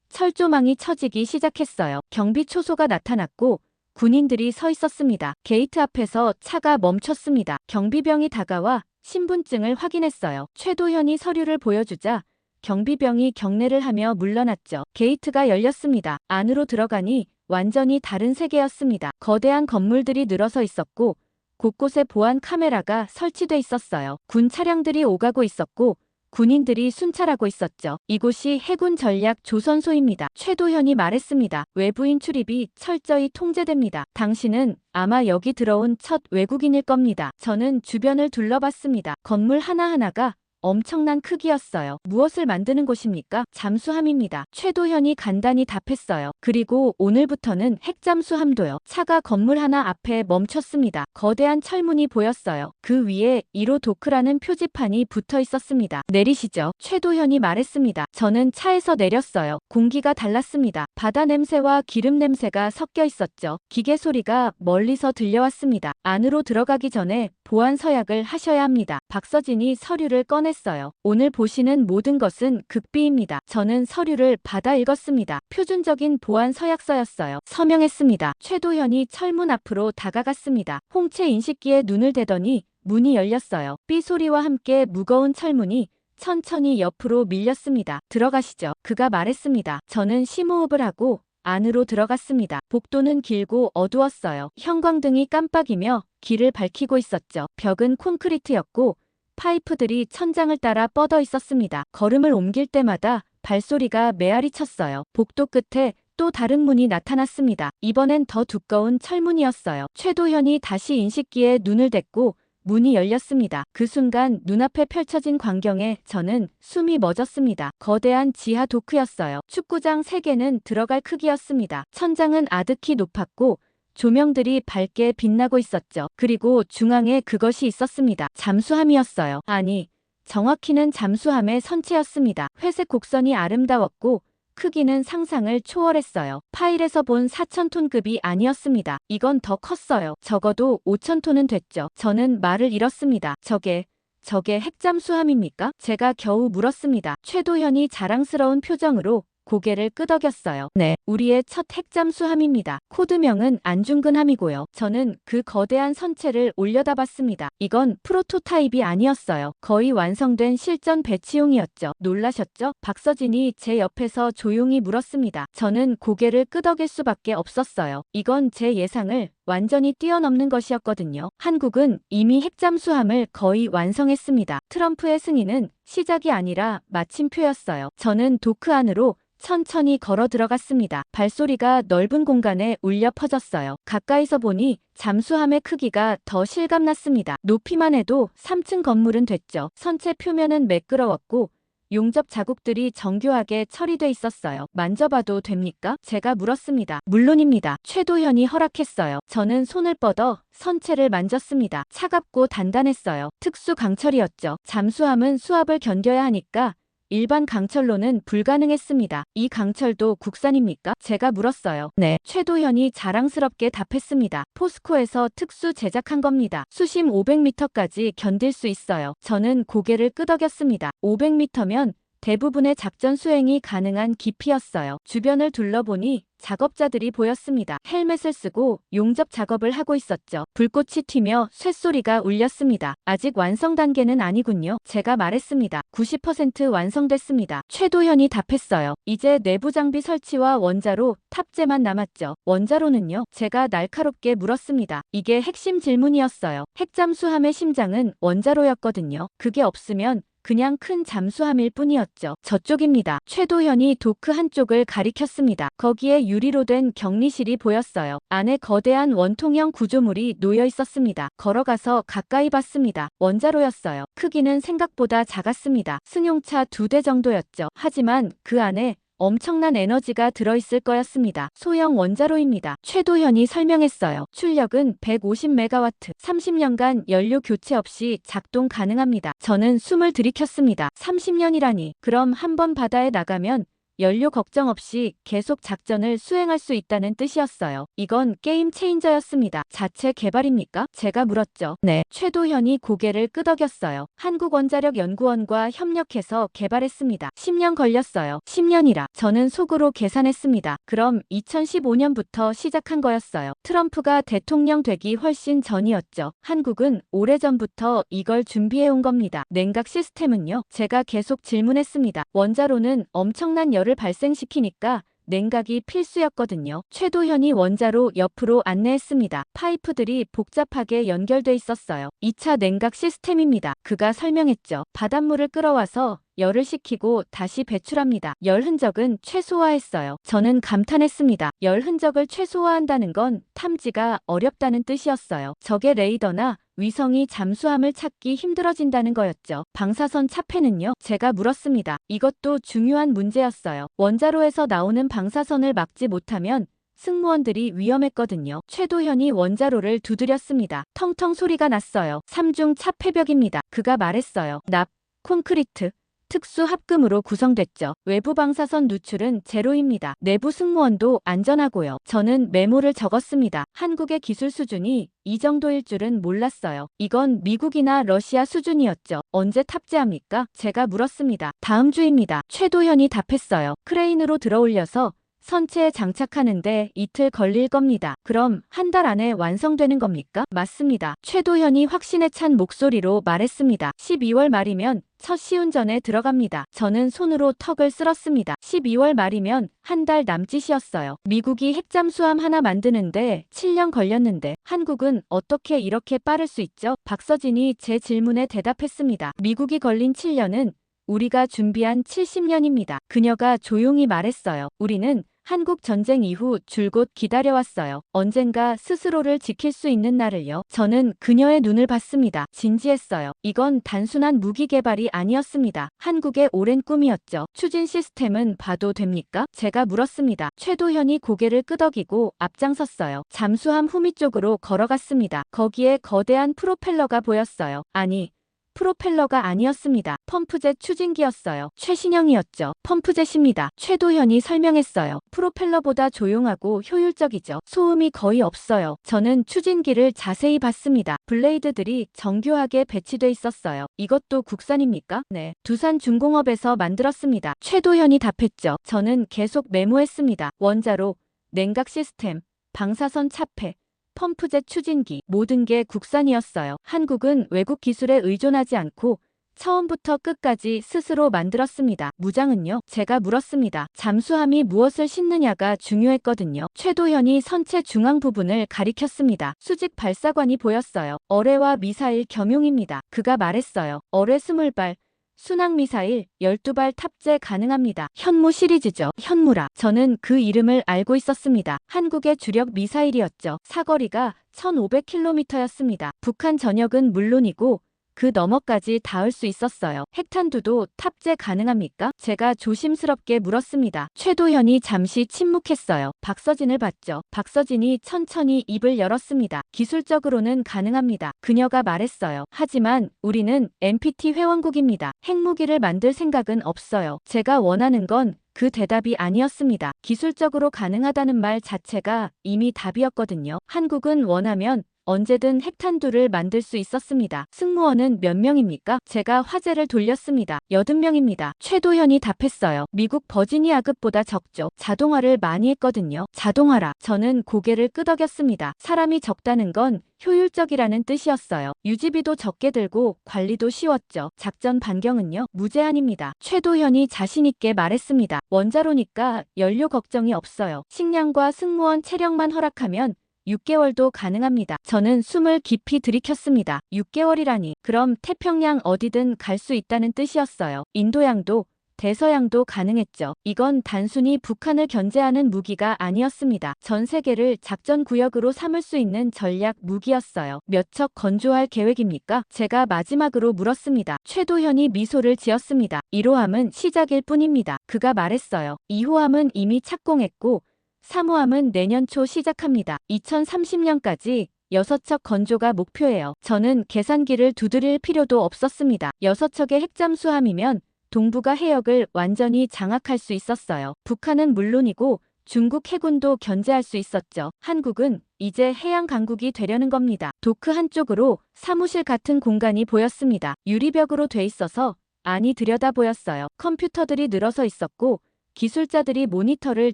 Speaker 1: 철조망이 쳐지기 시작했어요. 경비 초소가 나타났고 군인들이 서 있었습니다. 게이트 앞에서 차가 멈췄습니다. 경비병이 다가와 신분증을 확인했어요. 최도현이 서류를 보여주자 경비병이 경례를 하며 물러났죠. 게이트가 열렸습니다. 안으로 들어가니 완전히 다른 세계였습니다. 거대한 건물들이 늘어서 있었고 곳곳에 보안 카메라가 설치돼 있었어요. 군 차량들이 오가고 있었고 군인들이 순찰하고 있었죠. 이곳이 해군 전략 조선소입니다. 최도현이 말했습니다. 외부인 출입이 철저히 통제됩니다. 당신은 아마 여기 들어온 첫 외국인일 겁니다. 저는 주변을 둘러봤습니다. 건물 하나하나가 엄청난 크기였어요. 무엇을 만드는 곳입니까? 잠수함입니다. 최도현이 간단히 답했어요. 그리고 오늘부터는 핵잠수함도요. 차가 건물 하나 앞에 멈췄습니다. 거대한 철문이 보였어요. 그 위에 1호 도크라는 표지판이 붙어 있었습니다. 내리시죠. 최도현이 말했습니다. 저는 차에서 내렸어요. 공기가 달랐습니다. 바다 냄새와 기름 냄새가 섞여 있었죠. 기계 소리가 멀리서 들려왔습니다. 안으로 들어가기 전에 보안 서약을 하셔야 합니다. 박서진이 서류를 꺼냈어요. 오늘 보시는 모든 것은 극비입니다. 저는 서류를 받아 읽었습니다. 표준적인 보안 서약서였어요. 서명했습니다. 최도현이 철문 앞으로 다가갔습니다. 홍채 인식기에 눈을 대더니 문이 열렸어요. 삐 소리와 함께 무거운 철문이 천천히 옆으로 밀렸습니다. 들어가시죠. 그가 말했습니다. 저는 심호흡을 하고 안으로 들어갔습니다. 복도는 길고 어두웠어요. 형광등이 깜빡이며 길을 밝히고 있었죠. 벽은 콘크리트였고 파이프들이 천장을 따라 뻗어 있었습니다. 걸음을 옮길 때마다 발소리가 메아리 쳤어요. 복도 끝에 또 다른 문이 나타났습니다. 이번엔 더 두꺼운 철문이었어요. 최도현이 다시 인식기에 눈을 댔고 문이 열렸습니다. 그 순간 눈앞에 펼쳐진 광경에 저는 숨이 멎었습니다. 거대한 지하 도크였어요. 축구장 3개는 들어갈 크기였습니다. 천장은 아득히 높았고 조명들이 밝게 빛나고 있었죠. 그리고 중앙에 그것이 있었습니다. 잠수함이었어요. 아니, 정확히는 잠수함의 선체였습니다. 회색 곡선이 아름다웠고 크기는 상상을 초월했어요. 파일에서 본 4,000톤급이 아니었습니다. 이건 더 컸어요. 적어도 5,000톤은 됐죠. 저는 말을 잃었습니다. 저게 핵잠수함입니까? 제가 겨우 물었습니다. 최도현이 자랑스러운 표정으로 고개를 끄덕였어요. 네, 우리의 첫 핵잠수함입니다. 코드명은 안중근함이고요. 저는 그 거대한 선체를 올려다봤습니다. 이건 프로토타입이 아니었어요. 거의 완성된 실전 배치용이었죠. 놀라셨죠? 박서진이 제 옆에서 조용히 물었습니다. 저는 고개를 끄덕일 수밖에 없었어요. 이건 제 예상을 완전히 뛰어넘는 것이었거든요. 한국은 이미 핵잠수함을 거의 완성했습니다. 트럼프의 승인은 시작이 아니라 마침표였어요. 저는 도크 안으로 천천히 걸어 들어갔습니다. 발소리가 넓은 공간에 울려 퍼졌어요. 가까이서 보니 잠수함의 크기가 더 실감났습니다. 높이만 해도 3층 건물은 됐죠. 선체 표면은 매끄러웠고 용접 자국들이 정교하게 처리돼 있었어요. 만져봐도 됩니까? 제가 물었습니다. 물론입니다. 최도현이 허락했어요. 저는 손을 뻗어 선체를 만졌습니다. 차갑고 단단했어요. 특수 강철이었죠. 잠수함은 수압을 견뎌야 하니까 일반 강철로는 불가능했습니다. 이 강철도 국산입니까? 제가 물었어요. 네. 최도현이 자랑스럽게 답했습니다. 포스코에서 특수 제작한 겁니다. 수심 500m까지 견딜 수 있어요. 저는 고개를 끄덕였습니다. 500m면 대부분의 작전 수행이 가능한 깊이였어요. 주변을 둘러보니 작업자들이 보였습니다. 헬멧을 쓰고 용접 작업을 하고 있었죠. 불꽃이 튀며 쇳소리가 울렸습니다. 아직 완성 단계는 아니군요. 제가 말했습니다. 90% 완성됐습니다. 최도현이 답했어요. 이제 내부 장비 설치와 원자로 탑재만 남았죠. 원자로는요? 제가 날카롭게 물었습니다. 이게 핵심 질문이었어요. 핵잠수함의 심장은 원자로였거든요. 그게 없으면 그냥 큰 잠수함일 뿐이었죠. 저쪽입니다. 최도현이 도크 한쪽을 가리켰습니다. 거기에 유리로 된 격리실이 보였어요. 안에 거대한 원통형 구조물이 놓여 있었습니다. 걸어가서 가까이 봤습니다. 원자로였어요. 크기는 생각보다 작았습니다. 승용차 2대 정도였죠. 하지만 그 안에 엄청난 에너지가 들어있을 거였습니다. 소형 원자로입니다. 최도현이 설명했어요. 출력은 150메가와트, 30년간 연료 교체 없이 작동 가능합니다. 저는 숨을 들이켰습니다. 30년이라니. 그럼 한번 바다에 나가면 연료 걱정 없이 계속 작전을 수행할 수 있다는 뜻이었어요. 이건 게임 체인저였습니다. 자체 개발입니까? 제가 물었죠. 네. 최도현이 고개를 끄덕였어요. 한국원자력연구원과 협력해서 개발했습니다. 10년 걸렸어요. 10년이라. 저는 속으로 계산했습니다. 그럼 2015년부터 시작한 거였어요. 트럼프가 대통령 되기 훨씬 전이었죠. 한국은 오래전부터 이걸 준비해온 겁니다. 냉각 시스템은요? 제가 계속 질문했습니다. 원자로는 엄청난 열을 발생시키니까 냉각이 필수였거든요. 최도현이 원자로 옆으로 안내했습니다. 파이프들이 복잡하게 연결돼 있었어요. 2차 냉각 시스템입니다. 그가 설명했죠. 바닷물을 끌어와서 열을 식히고 다시 배출합니다. 열 흔적은 최소화했어요. 저는 감탄했습니다. 열 흔적을 최소화한다는 건 탐지가 어렵다는 뜻이었어요. 적의 레이더나 위성이 잠수함을 찾기 힘들어진다는 거였죠. 방사선 차폐는요? 제가 물었습니다. 이것도 중요한 문제였어요. 원자로에서 나오는 방사선을 막지 못하면 승무원들이 위험했거든요. 최도현이 원자로를 두드렸습니다. 텅텅 소리가 났어요. 3중 차폐벽입니다. 그가 말했어요. 납, 콘크리트, 특수 합금으로 구성됐죠. 외부 방사선 누출은 제로입니다. 내부 승무원도 안전하고요. 저는 메모를 적었습니다. 한국의 기술 수준이 이 정도일 줄은 몰랐어요. 이건 미국이나 러시아 수준이었죠. 언제 탑재합니까? 제가 물었습니다. 다음 주입니다. 최도현이 답했어요. 크레인으로 들어올려서 선체에 장착하는데 이틀 걸릴 겁니다. 그럼 한 달 안에 완성되는 겁니까? 맞습니다. 최도현이 확신에 찬 목소리로 말했습니다. 12월 말이면 첫 시운전에 들어갑니다. 저는 손으로 턱을 쓸었습니다. 12월 말이면 한 달 남짓이었어요. 미국이 핵잠수함 하나 만드는데 7년 걸렸는데 한국은 어떻게 이렇게 빠를 수 있죠? 박서진이 제 질문에 대답했습니다. 미국이 걸린 7년은 우리가 준비한 70년입니다. 그녀가 조용히 말했어요. 우리는 한국 전쟁 이후 줄곧 기다려왔어요. 언젠가 스스로를 지킬 수 있는 날을요. 저는 그녀의 눈을 봤습니다. 진지했어요. 이건 단순한 무기 개발이 아니었습니다. 한국의 오랜 꿈이었죠. 추진 시스템은 봐도 됩니까? 제가 물었습니다. 최도현이 고개를 끄덕이고 앞장섰어요. 잠수함 후미 쪽으로 걸어갔습니다. 거기에 거대한 프로펠러가 보였어요. 아니, 프로펠러가 아니었습니다. 펌프젯 추진기였어요. 최신형이었죠. 펌프젯입니다. 최도현이 설명했어요. 프로펠러보다 조용하고 효율적이죠. 소음이 거의 없어요. 저는 추진기를 자세히 봤습니다. 블레이드들이 정교하게 배치돼 있었어요. 이것도 국산입니까? 네. 두산중공업에서 만들었습니다. 최도현이 답했죠. 저는 계속 메모했습니다. 원자로, 냉각 시스템, 방사선 차폐, 펌프젯 추진기, 모든 게 국산이었어요. 한국은 외국 기술에 의존하지 않고 처음부터 끝까지 스스로 만들었습니다. 무장은요? 제가 물었습니다. 잠수함이 무엇을 싣느냐가 중요했거든요. 최도현이 선체 중앙 부분을 가리켰습니다. 수직 발사관이 보였어요. 어뢰와 미사일 겸용입니다. 그가 말했어요. 어뢰 20발, 순항미사일 12발 탑재 가능합니다. 현무 시리즈죠. 현무라. 저는 그 이름을 알고 있었습니다. 한국의 주력 미사일이었죠. 사거리가 1500km였습니다. 북한 전역은 물론이고 그 너머까지 닿을 수 있었어요. 핵탄두도 탑재 가능합니까? 제가 조심스럽게 물었습니다. 최도현이 잠시 침묵했어요. 박서진을 봤죠. 박서진이 천천히 입을 열었습니다. 기술적으로는 가능합니다. 그녀가 말했어요. 하지만 우리는 NPT 회원국입니다. 핵무기를 만들 생각은 없어요. 제가 원하는 건 그 대답이 아니었습니다. 기술적으로 가능하다는 말 자체가 이미 답이었거든요. 한국은 원하면 언제든 핵탄두를 만들 수 있었습니다. 승무원은 몇 명입니까? 제가 화제를 돌렸습니다. 80명입니다. 최도현이 답했어요. 미국 버지니아급보다 적죠. 자동화를 많이 했거든요. 자동화라. 저는 고개를 끄덕였습니다. 사람이 적다는 건 효율적이라는 뜻이었어요. 유지비도 적게 들고 관리도 쉬웠죠. 작전 반경은요? 무제한입니다. 최도현이 자신있게 말했습니다. 원자로니까 연료 걱정이 없어요. 식량과 승무원 체력만 허락하면 6개월도 가능합니다. 저는 숨을 깊이 들이켰습니다. 6개월이라니. 그럼 태평양 어디든 갈 수 있다는 뜻이었어요. 인도양도 대서양도 가능했죠. 이건 단순히 북한을 견제하는 무기가 아니었습니다. 전 세계를 작전 구역으로 삼을 수 있는 전략 무기였어요. 몇 척 건조할 계획입니까? 제가 마지막으로 물었습니다. 최도현이 미소를 지었습니다. 1호함은 시작일 뿐입니다. 그가 말했어요. 2호함은 이미 착공했고 3호함은 내년 초 시작합니다. 2030년까지 6척 건조가 목표예요. 저는 계산기를 두드릴 필요도 없었습니다. 6척의 핵잠수함이면 동북아 해역을 완전히 장악할 수 있었어요. 북한은 물론이고 중국 해군도 견제할 수 있었죠. 한국은 이제 해양 강국이 되려는 겁니다. 도크 한쪽으로 사무실 같은 공간이 보였습니다. 유리벽으로 돼 있어서 안이 들여다 보였어요. 컴퓨터들이 늘어서 있었고 기술자들이 모니터를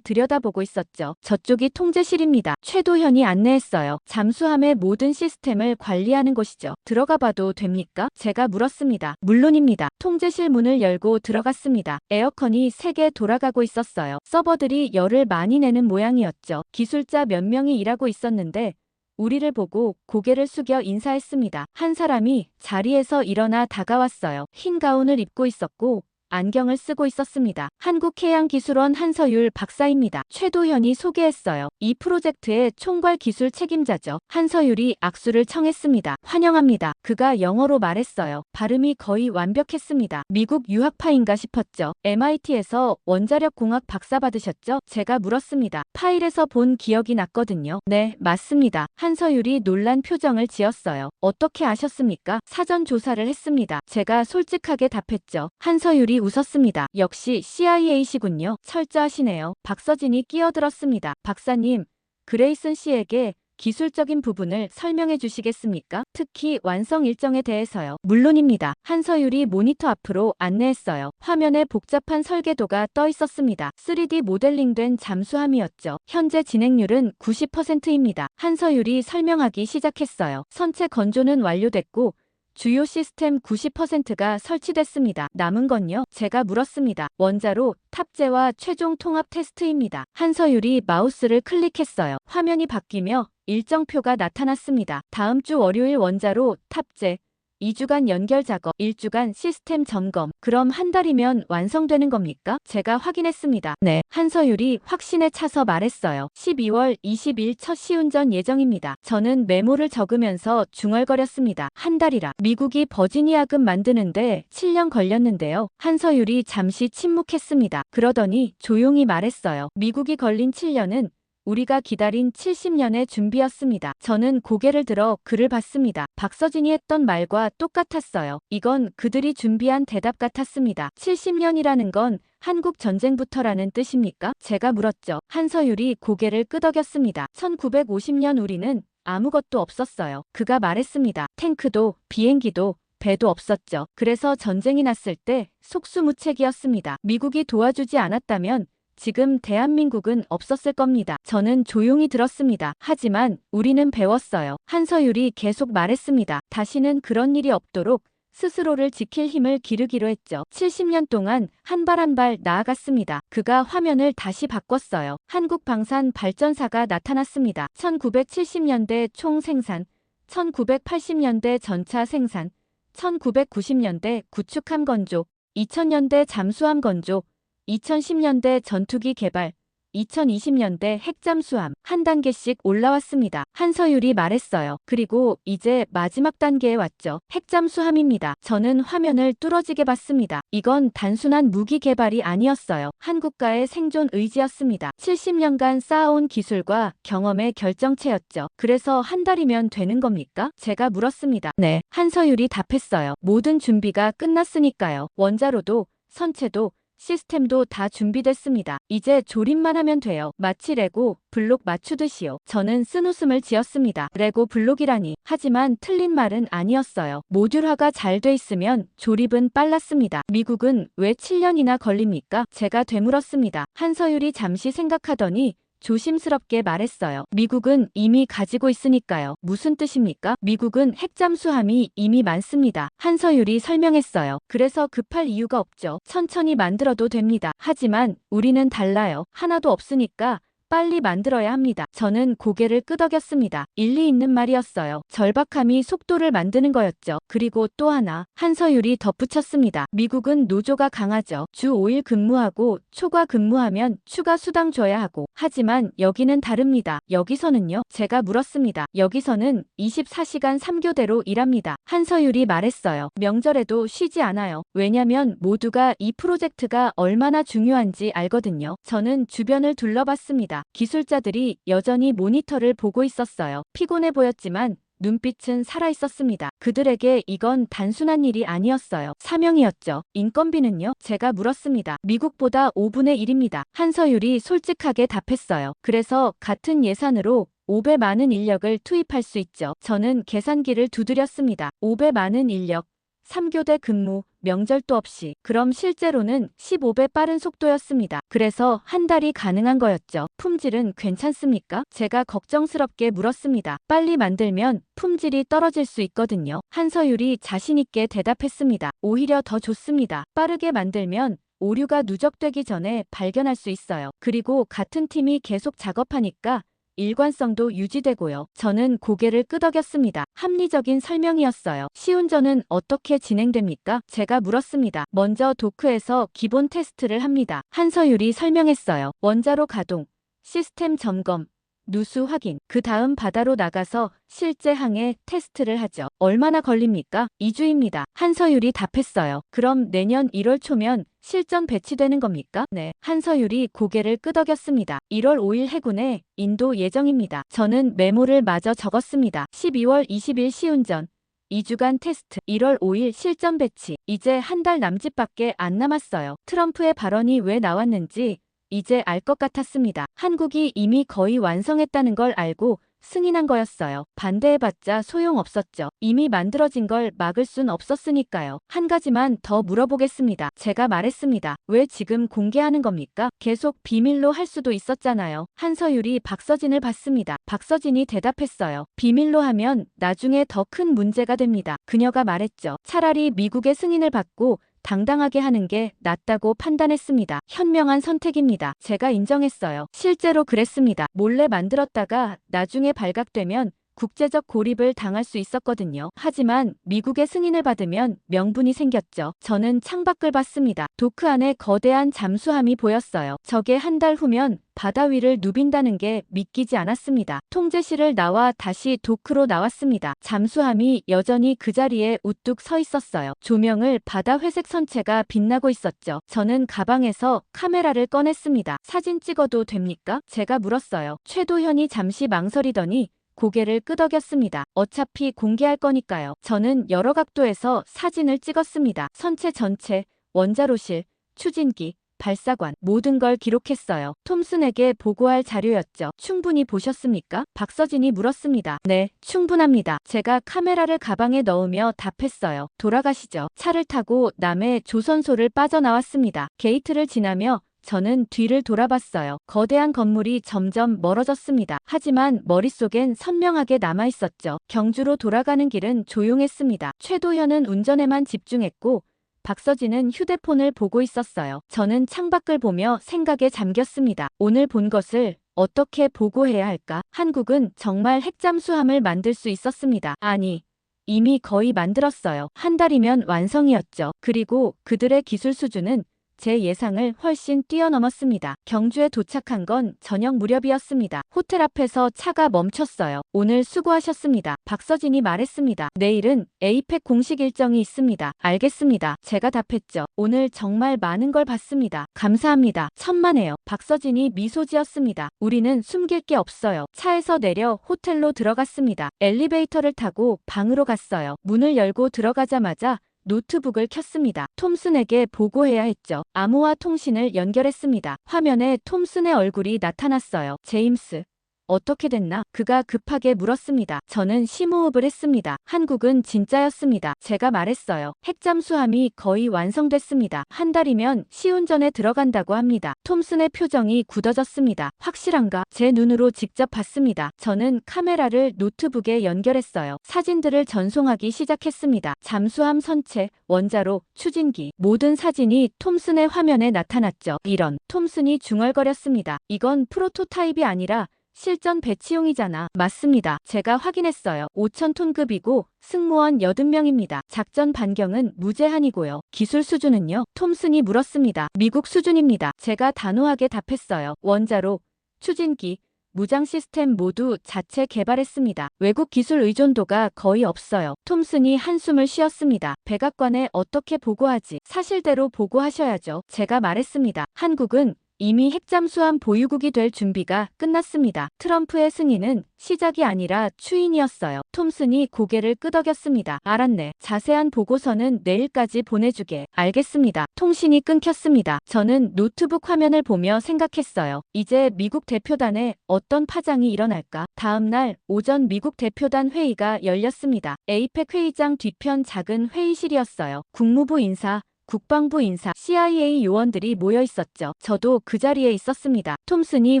Speaker 1: 들여다보고 있었죠. 저쪽이 통제실입니다. 최도현이 안내했어요. 잠수함의 모든 시스템을 관리하는 곳이죠. 들어가 봐도 됩니까? 제가 물었습니다. 물론입니다. 통제실 문을 열고 들어갔습니다. 에어컨이 3개 돌아가고 있었어요. 서버들이 열을 많이 내는 모양이었죠. 기술자 몇 명이 일하고 있었는데 우리를 보고 고개를 숙여 인사했습니다. 한 사람이 자리에서 일어나 다가왔어요. 흰 가운을 입고 있었고 안경을 쓰고 있었습니다. 한국해양기술원 한서율 박사입니다. 최도현이 소개했어요. 이 프로젝트의 총괄 기술 책임자죠. 한서율이 악수를 청했습니다. 환영합니다. 그가 영어로 말했어요. 발음이 거의 완벽했습니다. 미국 유학파인가 싶었죠. MIT에서 원자력공학 박사 받으셨죠? 제가 물었습니다. 파일에서 본 기억이 났거든요. 네, 맞습니다. 한서율이 놀란 표정을 지었어요. 어떻게 아셨습니까? 사전 조사를 했습니다. 제가 솔직하게 답했죠. 한서율이 웃었습니다. 역시 CIA시군요. 철저하시네요. 박서진이 끼어들었습니다. 박사님, 그레이슨 씨에게 기술적인 부분을 설명해 주시겠습니까? 특히 완성 일정에 대해서요. 물론입니다. 한서율이 모니터 앞으로 안내했어요. 화면에 복잡한 설계도가 떠 있었습니다. 3D 모델링된 잠수함이었죠. 현재 진행률은 90%입니다. 한서율이 설명하기 시작했어요. 선체 건조는 완료됐고 주요 시스템 90%가 설치됐습니다. 남은 건요? 제가 물었습니다. 원자로 탑재와 최종 통합 테스트입니다. 한서율이 마우스를 클릭했어요. 화면이 바뀌며 일정표가 나타났습니다. 다음 주 월요일 원자로 탑재, 2주간 연결 작업, 1주간 시스템 점검. 그럼 한 달이면 완성되는 겁니까? 제가 확인했습니다. 네. 한서율이 확신에 차서 말했어요. 12월 20일 첫 시운전 예정입니다. 저는 메모를 적으면서 중얼거렸습니다. 한 달이라. 미국이 버지니아급 만드는데 7년 걸렸는데요. 한서율이 잠시 침묵했습니다. 그러더니 조용히 말했어요. 미국이 걸린 7년은 우리가 기다린 70년의 준비였습니다. 저는 고개를 들어 그를 봤습니다. 박서진이 했던 말과 똑같았어요. 이건 그들이 준비한 대답 같았습니다. 70년이라는 건 한국 전쟁부터라는 뜻입니까? 제가 물었죠. 한서율이 고개를 끄덕였습니다. 1950년 우리는 아무것도 없었어요. 그가 말했습니다. 탱크도 비행기도 배도 없었죠. 그래서 전쟁이 났을 때 속수무책이었습니다. 미국이 도와주지 않았다면 지금 대한민국은 없었을 겁니다. 저는 조용히 들었습니다. 하지만 우리는 배웠어요. 한서율이 계속 말했습니다. 다시는 그런 일이 없도록 스스로를 지킬 힘을 기르기로 했죠. 70년 동안 한 발 한 발 나아갔습니다. 그가 화면을 다시 바꿨어요. 한국방산 발전사가 나타났습니다. 1970년대 총 생산, 1980년대 전차 생산, 1990년대 구축함 건조, 2000년대 잠수함 건조, 2010년대 전투기 개발, 2020년대 핵잠수함 한 단계씩 올라왔습니다. 한서율이 말했어요. 그리고 이제 마지막 단계에 왔죠. 핵잠수함입니다. 저는 화면을 뚫어지게 봤습니다. 이건 단순한 무기 개발이 아니었어요. 한국가의 생존 의지였습니다. 70년간 쌓아온 기술과 경험의 결정체였죠. 그래서 한 달이면 되는 겁니까? 제가 물었습니다. 네. 한서율이 답했어요. 모든 준비가 끝났으니까요. 원자로도 선체도 시스템도 다 준비됐습니다. 이제 조립만 하면 돼요. 마치 레고 블록 맞추듯이요. 저는 쓴웃음을 지었습니다. 레고 블록이라니. 하지만 틀린 말은 아니었어요. 모듈화가 잘 돼 있으면 조립은 빨랐습니다. 미국은 왜 7년이나 걸립니까? 제가 되물었습니다. 한서율이 잠시 생각하더니 조심스럽게 말했어요. 미국은 이미 가지고 있으니까요. 무슨 뜻입니까? 미국은 핵잠수함이 이미 많습니다. 한서율이 설명했어요. 그래서 급할 이유가 없죠. 천천히 만들어도 됩니다. 하지만 우리는 달라요. 하나도 없으니까 빨리 만들어야 합니다. 저는 고개를 끄덕였습니다. 일리 있는 말이었어요. 절박함이 속도를 만드는 거였죠. 그리고 또 하나, 한서율이 덧붙였습니다. 미국은 노조가 강하죠. 주 5일 근무하고 초과 근무하면 추가 수당 줘야 하고. 하지만 여기는 다릅니다. 여기서는요? 제가 물었습니다. 여기서는 24시간 3교대로 일합니다. 한서율이 말했어요. 명절에도 쉬지 않아요. 왜냐면 모두가 이 프로젝트가 얼마나 중요한지 알거든요. 저는 주변을 둘러봤습니다. 기술자들이 여전히 모니터를 보고 있었어요. 피곤해 보였지만 눈빛은 살아있었습니다. 그들에게 이건 단순한 일이 아니었어요. 사명이었죠. 인건비는요? 제가 물었습니다. 미국보다 5분의 1입니다. 한서율이 솔직하게 답했어요. 그래서 같은 예산으로 5배 많은 인력을 투입할 수 있죠. 저는 계산기를 두드렸습니다. 5배 많은 인력, 3교대 근무, 명절도 없이. 그럼 실제로는 15배 빠른 속도였습니다. 그래서 한 달이 가능한 거였죠. 품질은 괜찮습니까? 제가 걱정스럽게 물었습니다. 빨리 만들면 품질이 떨어질 수 있거든요. 한서율이 자신있게 대답했습니다. 오히려 더 좋습니다. 빠르게 만들면 오류가 누적되기 전에 발견할 수 있어요. 그리고 같은 팀이 계속 작업하니까 일관성도 유지되고요. 저는 고개를 끄덕였습니다. 합리적인 설명이었어요. 시운전은 어떻게 진행됩니까? 제가 물었습니다. 먼저 도크에서 기본 테스트를 합니다. 한서율이 설명했어요. 원자로 가동, 시스템 점검, 누수 확인. 그 다음 바다로 나가서 실제 항해 테스트를 하죠. 얼마나 걸립니까? 2주입니다. 한서율이 답했어요. 그럼 내년 1월 초면 실전 배치되는 겁니까? 네. 한서율이 고개를 끄덕였습니다. 1월 5일 해군에 인도 예정입니다. 저는 메모를 마저 적었습니다. 12월 20일 시운전. 2주간 테스트. 1월 5일 실전 배치. 이제 한 달 남짓밖에 안 남았어요. 트럼프의 발언이 왜 나왔는지 이제 알 것 같았습니다. 한국이 이미 거의 완성했다는 걸 알고 승인한 거였어요. 반대해봤자 소용없었죠. 이미 만들어진 걸 막을 순 없었으니까요. 한 가지만 더 물어보겠습니다. 제가 말했습니다. 왜 지금 공개하는 겁니까? 계속 비밀로 할 수도 있었잖아요. 한서율이 박서진을 봤습니다. 박서진이 대답했어요. 비밀로 하면 나중에 더 큰 문제가 됩니다. 그녀가 말했죠. 차라리 미국의 승인을 받고 당당하게 하는 게 낫다고 판단했습니다. 현명한 선택입니다. 제가 인정했어요. 실제로 그랬습니다. 몰래 만들었다가 나중에 발각되면 국제적 고립을 당할 수 있었거든요. 하지만 미국의 승인을 받으면 명분이 생겼죠. 저는 창밖을 봤습니다. 도크 안에 거대한 잠수함이 보였어요. 저게 한 달 후면 바다 위를 누빈다는 게 믿기지 않았습니다. 통제실을 나와 다시 도크로 나왔습니다. 잠수함이 여전히 그 자리에 우뚝 서 있었어요. 조명을 바다 회색 선체가 빛나고 있었죠. 저는 가방에서 카메라를 꺼냈습니다. 사진 찍어도 됩니까? 제가 물었어요. 최도현이 잠시 망설이더니 고개를 끄덕였습니다. 어차피 공개할 거니까요. 저는 여러 각도에서 사진을 찍었습니다. 선체 전체, 원자로실, 추진기, 발사관, 모든 걸 기록했어요. 톰슨에게 보고할 자료였죠. 충분히 보셨습니까? 박서진이 물었습니다. 네, 충분합니다. 제가 카메라를 가방에 넣으며 답했어요. 돌아가시죠. 차를 타고 남해 조선소를 빠져나왔습니다. 게이트를 지나며 저는 뒤를 돌아봤어요. 거대한 건물이 점점 멀어졌습니다. 하지만 머릿속엔 선명하게 남아있었죠. 경주로 돌아가는 길은 조용했습니다. 최도현은 운전에만 집중했고 박서진은 휴대폰을 보고 있었어요. 저는 창밖을 보며 생각에 잠겼습니다. 오늘 본 것을 어떻게 보고해야 할까? 한국은 정말 핵잠수함을 만들 수 있었습니다. 아니, 이미 거의 만들었어요. 한 달이면 완성이었죠. 그리고 그들의 기술 수준은 제 예상을 훨씬 뛰어넘었습니다. 경주에 도착한 건 저녁 무렵이었습니다. 호텔 앞에서 차가 멈췄어요. 오늘 수고하셨습니다. 박서진이 말했습니다. 내일은 에이펙 공식 일정이 있습니다. 알겠습니다. 제가 답했죠. 오늘 정말 많은 걸 봤습니다. 감사합니다. 천만에요. 박서진이 미소 지었습니다. 우리는 숨길 게 없어요. 차에서 내려 호텔로 들어갔습니다. 엘리베이터를 타고 방으로 갔어요. 문을 열고 들어가자마자 노트북을 켰습니다. 톰슨에게 보고해야 했죠. 암호화 통신을 연결했습니다. 화면에 톰슨의 얼굴이 나타났어요. 제임스, 어떻게 됐나? 그가 급하게 물었습니다. 저는 심호흡을 했습니다. 한국은 진짜였습니다. 제가 말했어요. 핵잠수함이 거의 완성됐습니다. 한 달이면 시운전에 들어간다고 합니다. 톰슨의 표정이 굳어졌습니다. 확실한가? 제 눈으로 직접 봤습니다. 저는 카메라를 노트북에 연결했어요. 사진들을 전송하기 시작했습니다. 잠수함 선체, 원자로, 추진기, 모든 사진이 톰슨의 화면에 나타났죠. 이런, 톰슨이 중얼거렸습니다. 이건 프로토타입이 아니라 실전 배치용이잖아. 맞습니다. 제가 확인했어요. 5,000톤급이고 승무원 80명입니다. 작전 반경은 무제한이고요. 기술 수준은요? 톰슨이 물었습니다. 미국 수준입니다. 제가 단호하게 답했어요. 원자로, 추진기, 무장 시스템 모두 자체 개발했습니다. 외국 기술 의존도가 거의 없어요. 톰슨이 한숨을 쉬었습니다. 백악관에 어떻게 보고하지? 사실대로 보고하셔야죠. 제가 말했습니다. 한국은 이미 핵잠수함 보유국이 될 준비가 끝났습니다. 트럼프의 승인은 시작이 아니라 추인이었어요. 톰슨이 고개를 끄덕였습니다. 알았네. 자세한 보고서는 내일까지 보내주게. 알겠습니다. 통신이 끊겼습니다. 저는 노트북 화면을 보며 생각했어요. 이제 미국 대표단에 어떤 파장이 일어날까? 다음 날 오전 미국 대표단 회의가 열렸습니다. 에이펙 회의장 뒤편 작은 회의실이었어요. 국무부 인사, 국방부 인사, CIA 요원들이 모여 있었죠. 저도 그 자리에 있었습니다. 톰슨이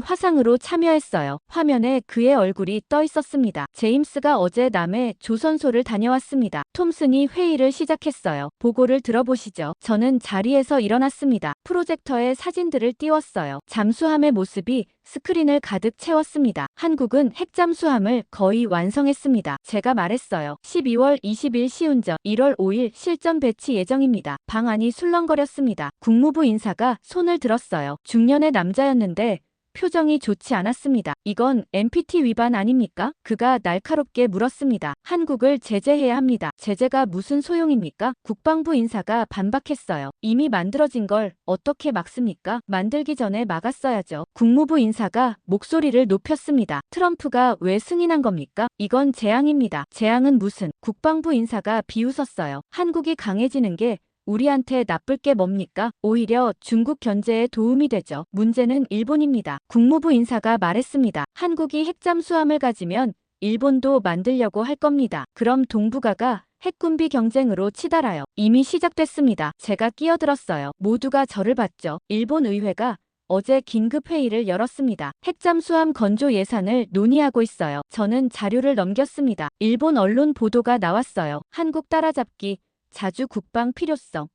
Speaker 1: 화상으로 참여했어요. 화면에 그의 얼굴이 떠 있었습니다. 제임스가 어제 남해 조선소를 다녀왔습니다. 톰슨이 회의를 시작했어요. 보고를 들어보시죠. 저는 자리에서 일어났습니다. 프로젝터에 사진들을 띄웠어요. 잠수함의 모습이 스크린을 가득 채웠습니다. 한국은 핵잠수함을 거의 완성했습니다. 제가 말했어요. 12월 20일 시운전, 1월 5일 실전 배치 예정입니다. 방안이 술렁거렸습니다. 국무부 인사가 손을 들었어요. 중년의 남자였는데 표정이 좋지 않았습니다. 이건 NPT 위반 아닙니까? 그가 날카롭게 물었습니다. 한국을 제재해야 합니다. 제재가 무슨 소용입니까? 국방부 인사가 반박했어요. 이미 만들어진 걸 어떻게 막습니까? 만들기 전에 막았어야죠. 국무부 인사가 목소리를 높였습니다. 트럼프가 왜 승인한 겁니까? 이건 재앙입니다. 재앙은 무슨? 국방부 인사가 비웃었어요. 한국이 강해지는 게 우리한테 나쁠 게 뭡니까? 오히려 중국 견제에 도움이 되죠. 문제는 일본입니다. 국무부 인사가 말했습니다. 한국이 핵잠수함을 가지면 일본도 만들려고 할 겁니다. 그럼 동북아가 핵군비 경쟁으로 치달아요. 이미 시작됐습니다. 제가 끼어들었어요. 모두가 저를 봤죠. 일본 의회가 어제 긴급회의를 열었습니다. 핵잠수함 건조 예산을 논의하고 있어요. 저는 자료를 넘겼습니다. 일본 언론 보도가 나왔어요. 한국 따라잡기, 자주 국방 필요성,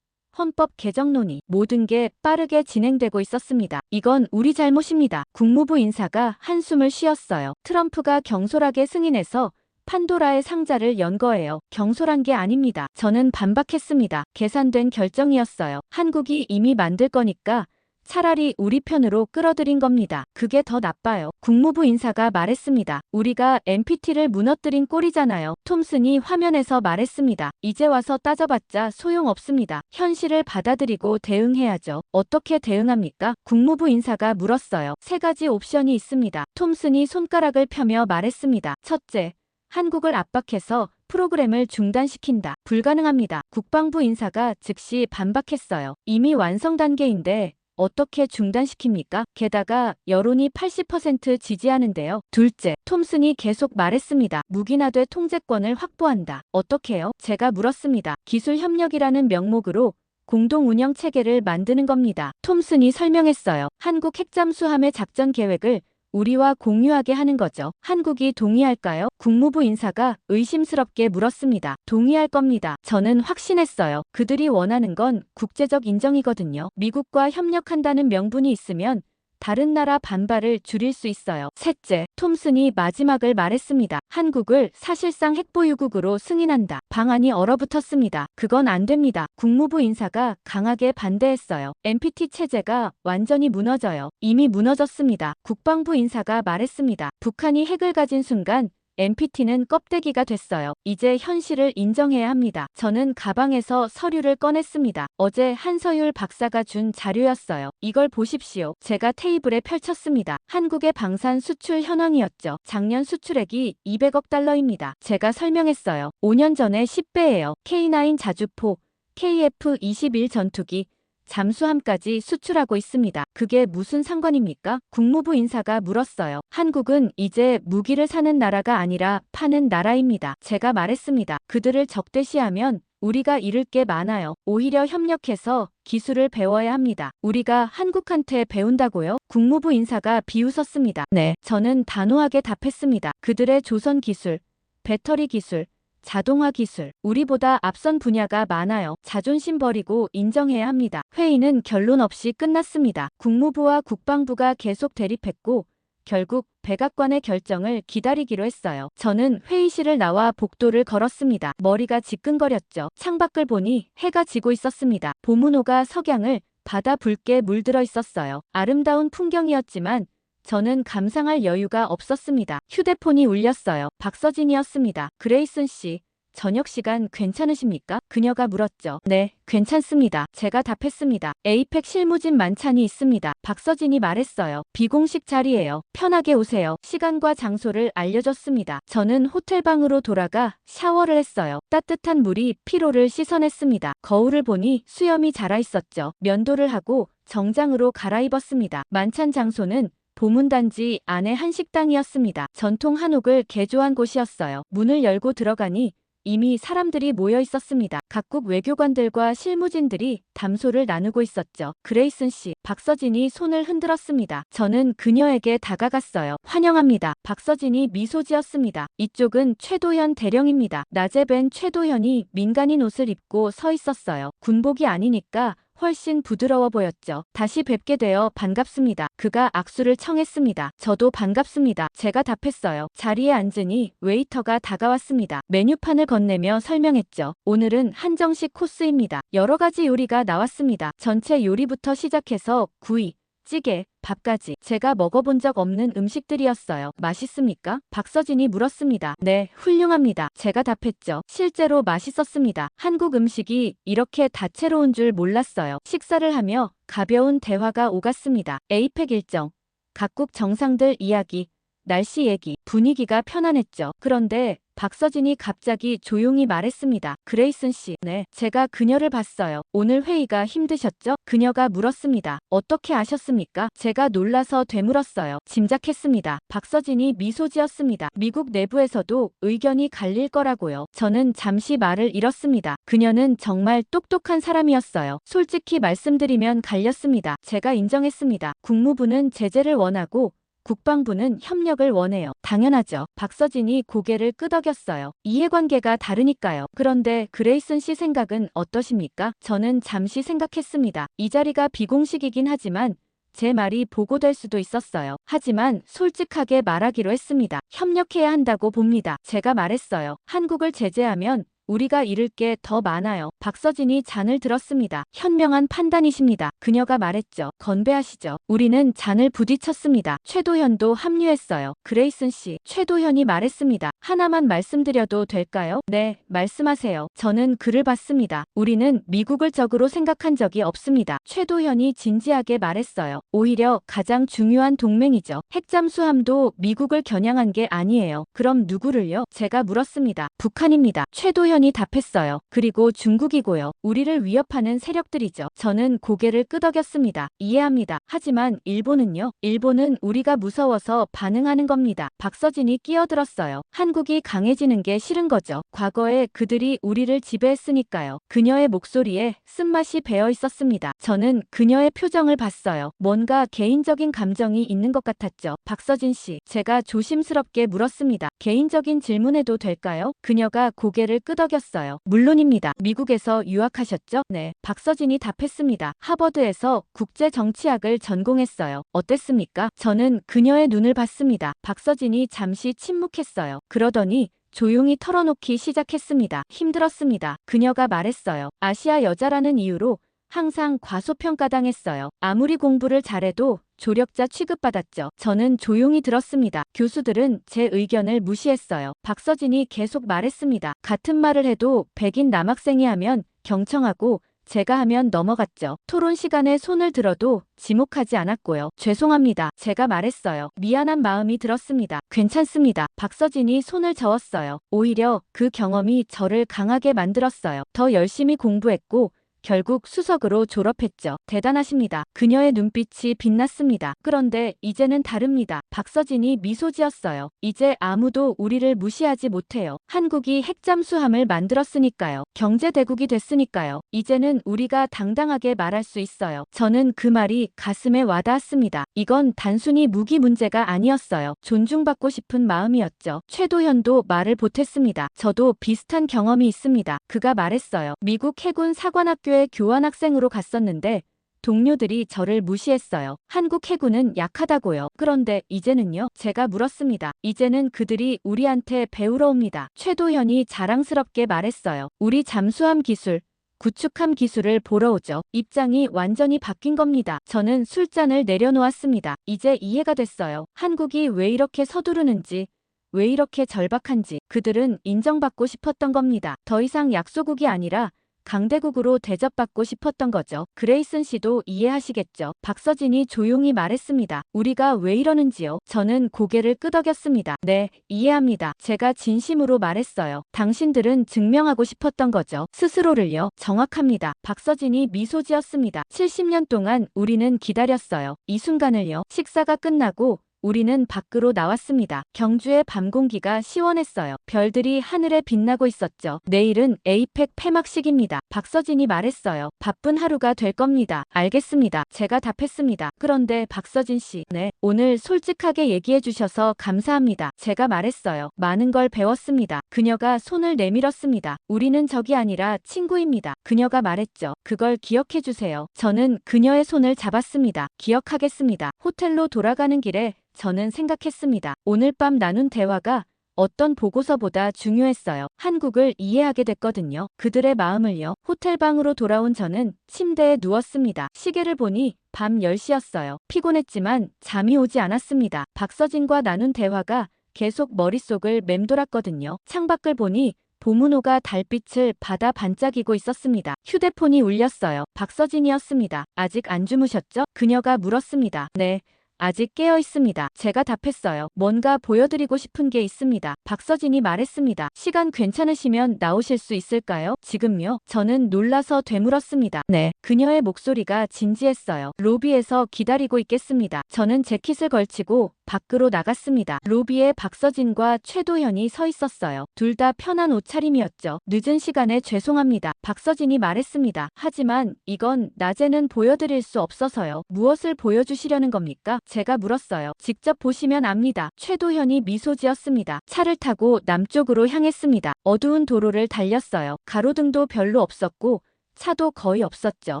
Speaker 1: 헌법 개정 논의, 모든 게 빠르게 진행되고 있었습니다. 이건 우리 잘못입니다. 국무부 인사가 한숨을 쉬었어요. 트럼프가 경솔하게 승인해서 판도라의 상자를 연 거예요. 경솔한 게 아닙니다. 저는 반박했습니다. 계산된 결정이었어요. 한국이 이미 만들 거니까 차라리 우리 편으로 끌어들인 겁니다. 그게 더 나빠요. 국무부 인사가 말했습니다. 우리가 NPT를 무너뜨린 꼴이잖아요. 톰슨이 화면에서 말했습니다. 이제 와서 따져봤자 소용없습니다. 현실을 받아들이고 대응해야죠. 어떻게 대응합니까? 국무부 인사가 물었어요. 세 가지 옵션이 있습니다. 톰슨이 손가락을 펴며 말했습니다. 첫째, 한국을 압박해서 프로그램을 중단시킨다. 불가능합니다. 국방부 인사가 즉시 반박했어요. 이미 완성 단계인데 어떻게 중단시킵니까? 게다가 여론이 80% 지지하는데요. 둘째, 톰슨이 계속 말했습니다. 무기나돼 통제권을 확보한다. 어떻게요? 제가 물었습니다. 기술 협력이라는 명목으로 공동 운영 체계를 만드는 겁니다. 톰슨이 설명했어요. 한국 핵잠수함의 작전 계획을 우리와 공유하게 하는 거죠. 한국이 동의할까요? 국무부 인사가 의심스럽게 물었습니다. 동의할 겁니다. 저는 확신했어요. 그들이 원하는 건 국제적 인정이거든요. 미국과 협력한다는 명분이 있으면 다른 나라 반발을 줄일 수 있어요. 셋째, 톰슨이 마지막을 말했습니다. 한국을 사실상 핵보유국으로 승인한다. 방안이 얼어붙었습니다. 그건 안 됩니다. 국무부 인사가 강하게 반대했어요. NPT 체제가 완전히 무너져요. 이미 무너졌습니다. 국방부 인사가 말했습니다. 북한이 핵을 가진 순간 NPT는 껍데기가 됐어요. 이제 현실을 인정해야 합니다. 저는 가방에서 서류를 꺼냈습니다. 어제 한서율 박사가 준 자료였어요. 이걸 보십시오. 제가 테이블에 펼쳤습니다. 한국의 방산 수출 현황이었죠. 작년 수출액이 200억 달러입니다. 제가 설명했어요. 5년 전에 10배예요. K9 자주포, KF-21 전투기, 잠수함까지 수출하고 있습니다. 그게 무슨 상관입니까? 국무부 인사가 물었어요. 한국은 이제 무기를 사는 나라가 아니라 파는 나라입니다. 제가 말했습니다. 그들을 적대시하면 우리가 잃을 게 많아요. 오히려 협력해서 기술을 배워야 합니다. 우리가 한국한테 배운다고요? 국무부 인사가 비웃었습니다. 네, 저는 단호하게 답했습니다. 그들의 조선 기술, 배터리 기술, 자동화 기술, 우리보다 앞선 분야가 많아요. 자존심 버리고 인정해야 합니다. 회의는 결론 없이 끝났습니다. 국무부와 국방부가 계속 대립했고 결국 백악관의 결정을 기다리기로 했어요. 저는 회의실을 나와 복도를 걸었습니다. 머리가 지끈거렸죠. 창밖을 보니 해가 지고 있었습니다. 봄은호가 석양을 바다 붉게 물들어 있었어요. 아름다운 풍경이었지만 저는 감상할 여유가 없었습니다. 휴대폰이 울렸어요. 박서진이었습니다. 그레이슨 씨, 저녁 시간 괜찮으십니까? 그녀가 물었죠. 네, 괜찮습니다. 제가 답했습니다. 에이펙 실무진 만찬이 있습니다. 박서진이 말했어요. 비공식 자리예요. 편하게 오세요. 시간과 장소를 알려줬습니다. 저는 호텔방으로 돌아가 샤워를 했어요. 따뜻한 물이 피로를 씻어냈습니다. 거울을 보니 수염이 자라 있었죠. 면도를 하고 정장으로 갈아입었습니다. 만찬 장소는 보문단지 안의 한식당이었습니다. 전통 한옥을 개조한 곳이었어요. 문을 열고 들어가니 이미 사람들이 모여 있었습니다. 각국 외교관들과 실무진들이 담소를 나누고 있었죠. 그레이슨 씨, 박서진이 손을 흔들었습니다. 저는 그녀에게 다가갔어요. 환영합니다. 박서진이 미소 지었습니다. 이쪽은 최도현 대령입니다. 낮에 뵌 최도현이 민간인 옷을 입고 서 있었어요. 군복이 아니니까 훨씬 부드러워 보였죠. 다시 뵙게 되어 반갑습니다. 그가 악수를 청했습니다. 저도 반갑습니다. 제가 답했어요. 자리에 앉으니 웨이터가 다가왔습니다. 메뉴판을 건네며 설명했죠. 오늘은 한정식 코스입니다. 여러 가지 요리가 나왔습니다. 전체 요리부터 시작해서 구이, 찌개, 밥까지 제가 먹어본 적 없는 음식들이었어요. 맛있습니까? 박서진이 물었습니다. 네, 훌륭합니다. 제가 답했죠. 실제로 맛있었습니다. 한국 음식이 이렇게 다채로운 줄 몰랐어요. 식사를 하며 가벼운 대화가 오갔습니다. 에이펙 일정, 각국 정상들 이야기, 날씨 얘기, 분위기가 편안했죠. 그런데 박서진이 갑자기 조용히 말했습니다. 그레이슨 씨, 네, 제가 그녀를 봤어요. 오늘 회의가 힘드셨죠? 그녀가 물었습니다. 어떻게 아셨습니까? 제가 놀라서 되물었어요. 짐작했습니다. 박서진이 미소 지었습니다. 미국 내부에서도 의견이 갈릴 거라고요. 저는 잠시 말을 잃었습니다. 그녀는 정말 똑똑한 사람이었어요. 솔직히 말씀드리면 갈렸습니다. 제가 인정했습니다. 국무부는 제재를 원하고 국방부는 협력을 원해요. 당연하죠. 박서진이 고개를 끄덕였어요. 이해관계가 다르니까요. 그런데 그레이슨 씨 생각은 어떠십니까? 저는 잠시 생각했습니다. 이 자리가 비공식이긴 하지만 제 말이 보고될 수도 있었어요. 하지만 솔직하게 말하기로 했습니다. 협력해야 한다고 봅니다. 제가 말했어요. 한국을 제재하면 우리가 잃을 게 더 많아요. 박서진이 잔을 들었습니다. 현명한 판단이십니다. 그녀가 말했죠. 건배하시죠. 우리는 잔을 부딪혔습니다. 최도현도 합류했어요. 그레이슨 씨, 최도현이 말했습니다. 하나만 말씀드려도 될까요? 네, 말씀하세요. 저는 글을 봤습니다. 우리는 미국을 적으로 생각한 적이 없습니다. 최도현이 진지하게 말했어요. 오히려 가장 중요한 동맹이죠. 핵잠수함도 미국을 겨냥한 게 아니에요. 그럼 누구를요? 제가 물었습니다. 북한입니다. 최도현 이 답했어요. 그리고 중국이고요. 우리를 위협하는 세력들이죠. 저는 고개를 끄덕였습니다. 이해합니다. 하지만 일본은요? 일본은 우리가 무서워서 반응하는 겁니다. 박서진이 끼어들었어요. 한국이 강해지는 게 싫은 거죠. 과거에 그들이 우리를 지배했으니까요. 그녀의 목소리에 쓴맛이 배어 있었습니다. 저는 그녀의 표정을 봤어요. 뭔가 개인적인 감정이 있는 것 같았죠. 박서진 씨, 제가 조심스럽게 물었습니다. 개인적인 질문해도 될까요? 그녀가 고개를 끄덕였어요. 물론입니다. 미국에서 유학하셨죠? 네. 박서진이 답했습니다. 하버드에서 국제정치학을 전공했어요. 어땠습니까? 저는 그녀의 눈을 봤습니다. 박서진이 잠시 침묵했어요. 그러더니 조용히 털어놓기 시작했습니다. 힘들었습니다. 그녀가 말했어요. 아시아 여자라는 이유로 항상 과소평가당했어요. 아무리 공부를 잘해도 조력자 취급받았죠. 저는 조용히 들었습니다. 교수들은 제 의견을 무시했어요. 박서진이 계속 말했습니다. 같은 말을 해도 백인 남학생이 하면 경청하고 제가 하면 넘어갔죠. 토론 시간에 손을 들어도 지목하지 않았고요. 죄송합니다. 제가 말했어요. 미안한 마음이 들었습니다. 괜찮습니다. 박서진이 손을 저었어요. 오히려 그 경험이 저를 강하게 만들었어요. 더 열심히 공부했고 결국 수석으로 졸업했죠. 대단하십니다. 그녀의 눈빛이 빛났습니다. 그런데 이제는 다릅니다. 박서진이 미소 지었어요. 이제 아무도 우리를 무시하지 못해요. 한국이 핵잠수함을 만들었으니까요. 경제대국이 됐으니까요. 이제는 우리가 당당하게 말할 수 있어요. 저는 그 말이 가슴에 와닿았습니다. 이건 단순히 무기 문제가 아니었어요. 존중받고 싶은 마음이었죠. 최도현도 말을 보탰습니다. 저도 비슷한 경험이 있습니다. 그가 말했어요. 미국 해군 사관학교에 교환학생으로 갔었는데 동료들이 저를 무시했어요. 한국 해군은 약하다고요. 그런데 이제는요? 제가 물었습니다. 이제는 그들이 우리한테 배우러 옵니다. 최도현이 자랑스럽게 말했어요. 우리 잠수함 기술, 구축함 기술을 보러 오죠. 입장이 완전히 바뀐 겁니다. 저는 술잔을 내려놓았습니다. 이제 이해가 됐어요. 한국이 왜 이렇게 서두르는지, 왜 이렇게 절박한지. 그들은 인정받고 싶었던 겁니다. 더 이상 약소국이 아니라 강대국으로 대접받고 싶었던 거죠. 그레이슨 씨도 이해하시겠죠. 박서진이 조용히 말했습니다. 우리가 왜 이러는지요? 저는 고개를 끄덕였습니다. 네, 이해합니다. 제가 진심으로 말했어요. 당신들은 증명하고 싶었던 거죠. 스스로를요. 정확합니다. 박서진이 미소 지었습니다. 70년 동안 우리는 기다렸어요. 이 순간을요. 식사가 끝나고 우리는 밖으로 나왔습니다. 경주의 밤 공기가 시원했어요. 별들이 하늘에 빛나고 있었죠. 내일은 에이펙 폐막식입니다. 박서진이 말했어요. 바쁜 하루가 될 겁니다. 알겠습니다. 제가 답했습니다. 그런데 박서진 씨, 네, 오늘 솔직하게 얘기해 주셔서 감사합니다. 제가 말했어요. 많은 걸 배웠습니다. 그녀가 손을 내밀었습니다. 우리는 적이 아니라 친구입니다. 그녀가 말했죠. 그걸 기억해 주세요. 저는 그녀의 손을 잡았습니다. 기억하겠습니다. 호텔로 돌아가는 길에 저는 생각했습니다. 오늘 밤 나눈 대화가 어떤 보고서보다 중요했어요. 한국을 이해하게 됐거든요. 그들의 마음을요. 호텔방으로 돌아온 저는 침대에 누웠습니다. 시계를 보니 밤 10시였어요. 피곤했지만 잠이 오지 않았습니다. 박서진과 나눈 대화가 계속 머릿속을 맴돌았거든요. 창밖을 보니 봄은호가 달빛을 받아 반짝이고 있었습니다. 휴대폰이 울렸어요. 박서진이었습니다. 아직 안 주무셨죠? 그녀가 물었습니다. 네. 아직 깨어 있습니다. 제가 답했어요. 뭔가 보여드리고 싶은 게 있습니다. 박서진이 말했습니다. 시간 괜찮으시면 나오실 수 있을까요? 지금요? 저는 놀라서 되물었습니다. 네. 그녀의 목소리가 진지했어요. 로비에서 기다리고 있겠습니다. 저는 재킷을 걸치고 밖으로 나갔습니다. 로비에 박서진과 최도현이 서 있었어요. 둘 다 편한 옷차림이었죠. 늦은 시간에 죄송합니다. 박서진이 말했습니다. 하지만 이건 낮에는 보여드릴 수 없어서요. 무엇을 보여주시려는 겁니까? 제가 물었어요. 직접 보시면 압니다. 최도현이 미소 지었습니다. 차를 타고 남쪽으로 향했습니다. 어두운 도로를 달렸어요. 가로등도 별로 없었고 차도 거의 없었죠.